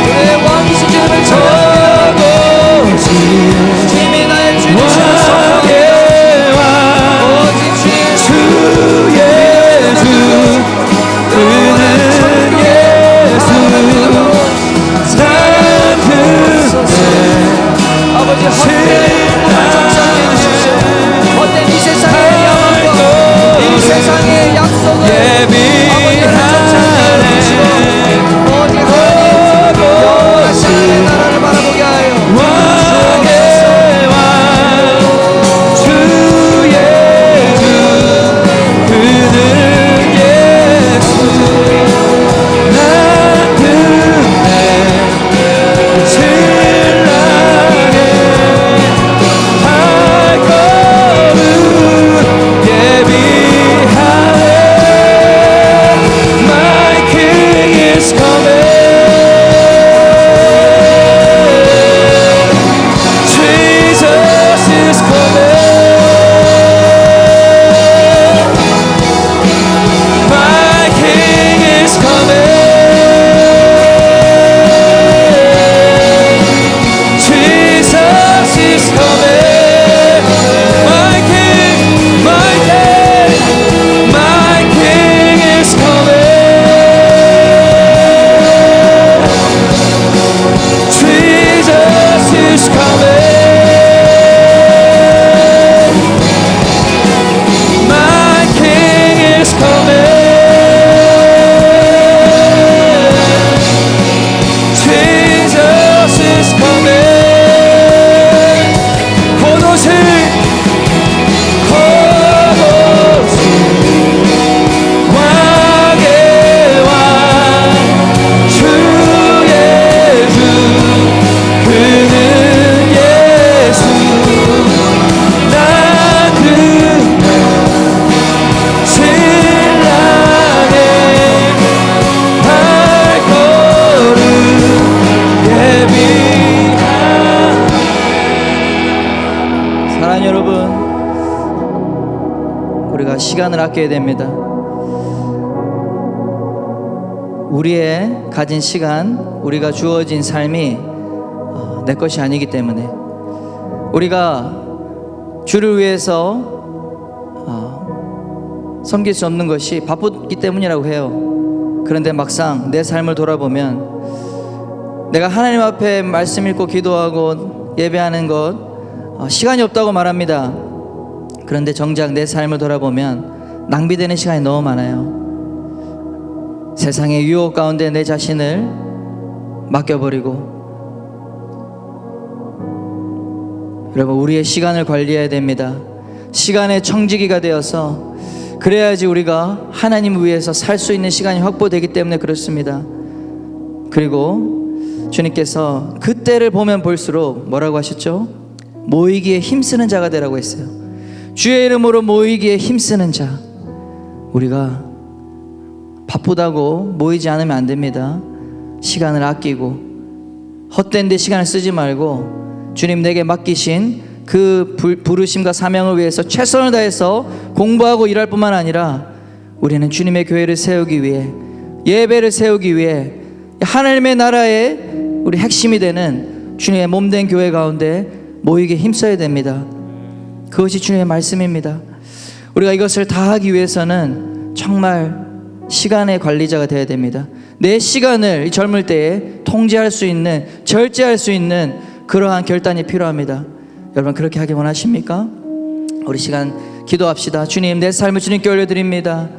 우리의 왕이신 주님을 찬양하고 주님이 나의 주님이시라 선포해. 오직 주의 주 그는 예수 아버지, 헛된 정착해 주십시오. 헛된 이 세상의 야망과 이 세상의 약속을 아버지 정착해 주시고 오직 하나님 영원하신 하나님의 나라를 바라보게 하여 왕의 왕 주의 주 그는 예수 시간을 아껴야 됩니다. 우리의 가진 시간, 우리가 주어진 삶이 내 것이 아니기 때문에 우리가 주를 위해서 섬길 수 없는 것이 바쁘기 때문이라고 해요. 그런데 막상 내 삶을 돌아보면 내가 하나님 앞에 말씀 읽고 기도하고 예배하는 것 시간이 없다고 말합니다. 그런데 정작 내 삶을 돌아보면 낭비되는 시간이 너무 많아요. 세상의 유혹 가운데 내 자신을 맡겨버리고, 여러분, 우리의 시간을 관리해야 됩니다. 시간의 청지기가 되어서 그래야지 우리가 하나님을 위해서 살 수 있는 시간이 확보되기 때문에 그렇습니다. 그리고 주님께서 그때를 보면 볼수록 뭐라고 하셨죠? 모이기에 힘쓰는 자가 되라고 했어요. 주의 이름으로 모이기에 힘쓰는 자. 우리가 바쁘다고 모이지 않으면 안 됩니다. 시간을 아끼고 헛된 데 시간을 쓰지 말고 주님 내게 맡기신 그 부르심과 사명을 위해서 최선을 다해서 공부하고 일할 뿐만 아니라 우리는 주님의 교회를 세우기 위해, 예배를 세우기 위해 하나님의 나라의 우리 핵심이 되는 주님의 몸된 교회 가운데 모이게 힘써야 됩니다. 그것이 주님의 말씀입니다. 우리가 이것을 다 하기 위해서는 정말 시간의 관리자가 되어야 됩니다. 내 시간을 이 젊을 때에 통제할 수 있는, 절제할 수 있는 그러한 결단이 필요합니다. 여러분, 그렇게 하기 원하십니까? 우리 시간 기도합시다. 주님, 내 삶을 주님께 올려드립니다.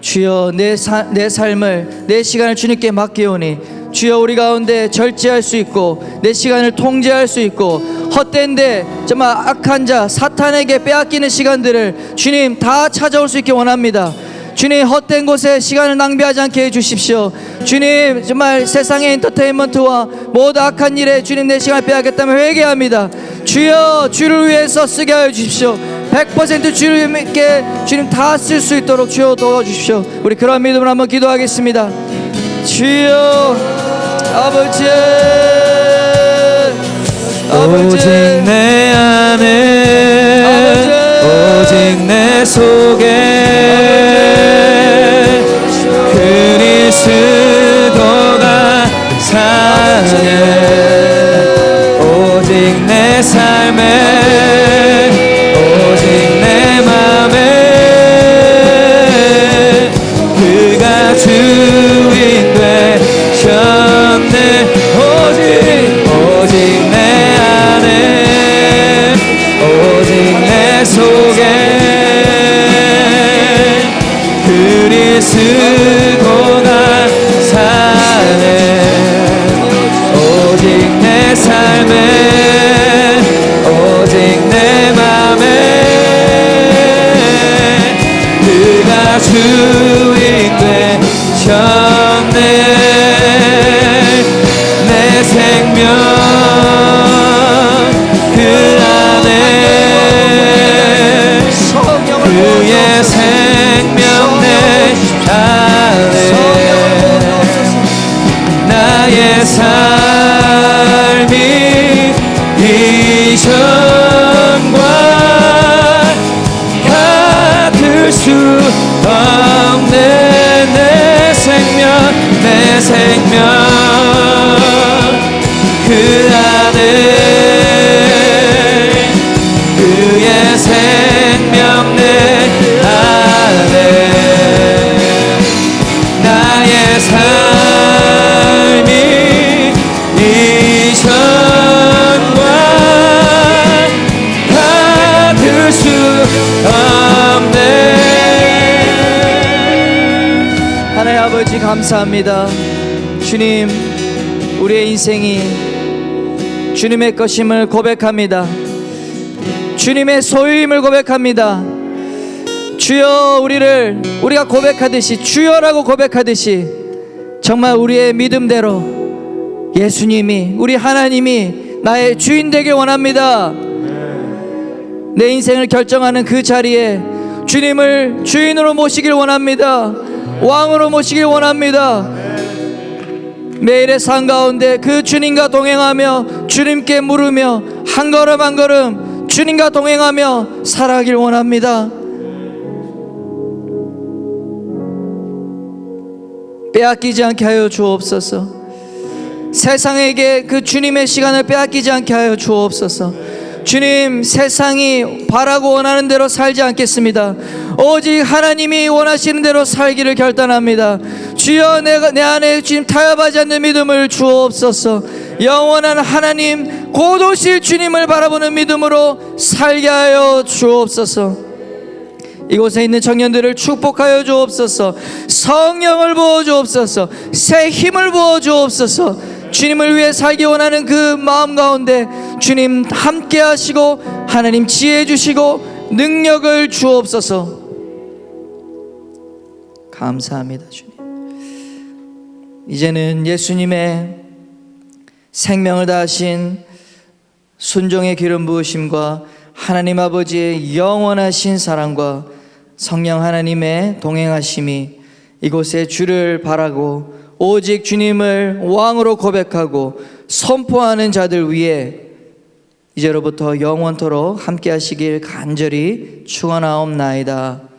주여, 내 삶을, 내 시간을 주님께 맡기오니 주여, 우리 가운데 절제할 수 있고 내 시간을 통제할 수 있고 헛된데 정말 악한 자 사탄에게 빼앗기는 시간들을 주님 다 찾아올 수 있게 원합니다. 주님, 헛된 곳에 시간을 낭비하지 않게 해주십시오. 주님, 정말 세상의 엔터테인먼트와 모든 악한 일에 주님 내 시간을 빼앗겠다면 회개합니다. 주여, 주를 위해서 쓰게 하여 주십시오. 100% 주님께 주님 다 쓸 수 있도록 주여 도와주십시오. 우리 그런 믿음으로 한번 기도하겠습니다. 주여, 아버지, 오직 내 안에, 오직 내 속에 그리스도가 사네. 오직 내 삶에, 오직 내 맘에 그가 주인 되셨네. 오직 내 안에, 오직 내 속에 그리스도가 사네. 오직 내 삶에, 오직 내 맘에 그가 주인 되셨네. 내 생명 그 안에, 그의 생명 내 안에 나의 삶이 이전과 같을 수 없네. 내 생명 그 안에 그의 생명 내 안에 나의 삶이 이전과 같을 수 없네. 하나님 아버지, 감사합니다. 주님, 우리의 인생이 주님의 것임을 고백합니다. 주님의 소유임을 고백합니다. 주여, 우리가 고백하듯이, 주여라고 고백하듯이 정말 우리의 믿음대로 예수님이, 우리 하나님이 나의 주인 되길 원합니다. 내 인생을 결정하는 그 자리에 주님을 주인으로 모시길 원합니다. 왕으로 모시길 원합니다. 매일의 삶 가운데 그 주님과 동행하며 주님께 물으며 한 걸음 한 걸음 주님과 동행하며 살아가길 원합니다. 빼앗기지 않게 하여 주옵소서. 세상에게 그 주님의 시간을 빼앗기지 않게 하여 주옵소서. 주님, 세상이 바라고 원하는 대로 살지 않겠습니다. 오직 하나님이 원하시는 대로 살기를 결단합니다. 주여, 내 안에 주님 타협하지 않는 믿음을 주옵소서. 영원한 하나님, 곧 오실 주님을 바라보는 믿음으로 살게 하여 주옵소서. 이곳에 있는 청년들을 축복하여 주옵소서. 성령을 부어 주옵소서. 새 힘을 부어 주옵소서. 주님을 위해 살기 원하는 그 마음 가운데 주님 함께 하시고 하나님 지혜 주시고 능력을 주옵소서. 감사합니다. 주님, 이제는 예수님의 생명을 다하신 순종의 기름 부으심과 하나님 아버지의 영원하신 사랑과 성령 하나님의 동행하심이 이곳에 주를 바라고 오직 주님을 왕으로 고백하고 선포하는 자들 위에 이제로부터 영원토록 함께 하시길 간절히 축원하옵나이다.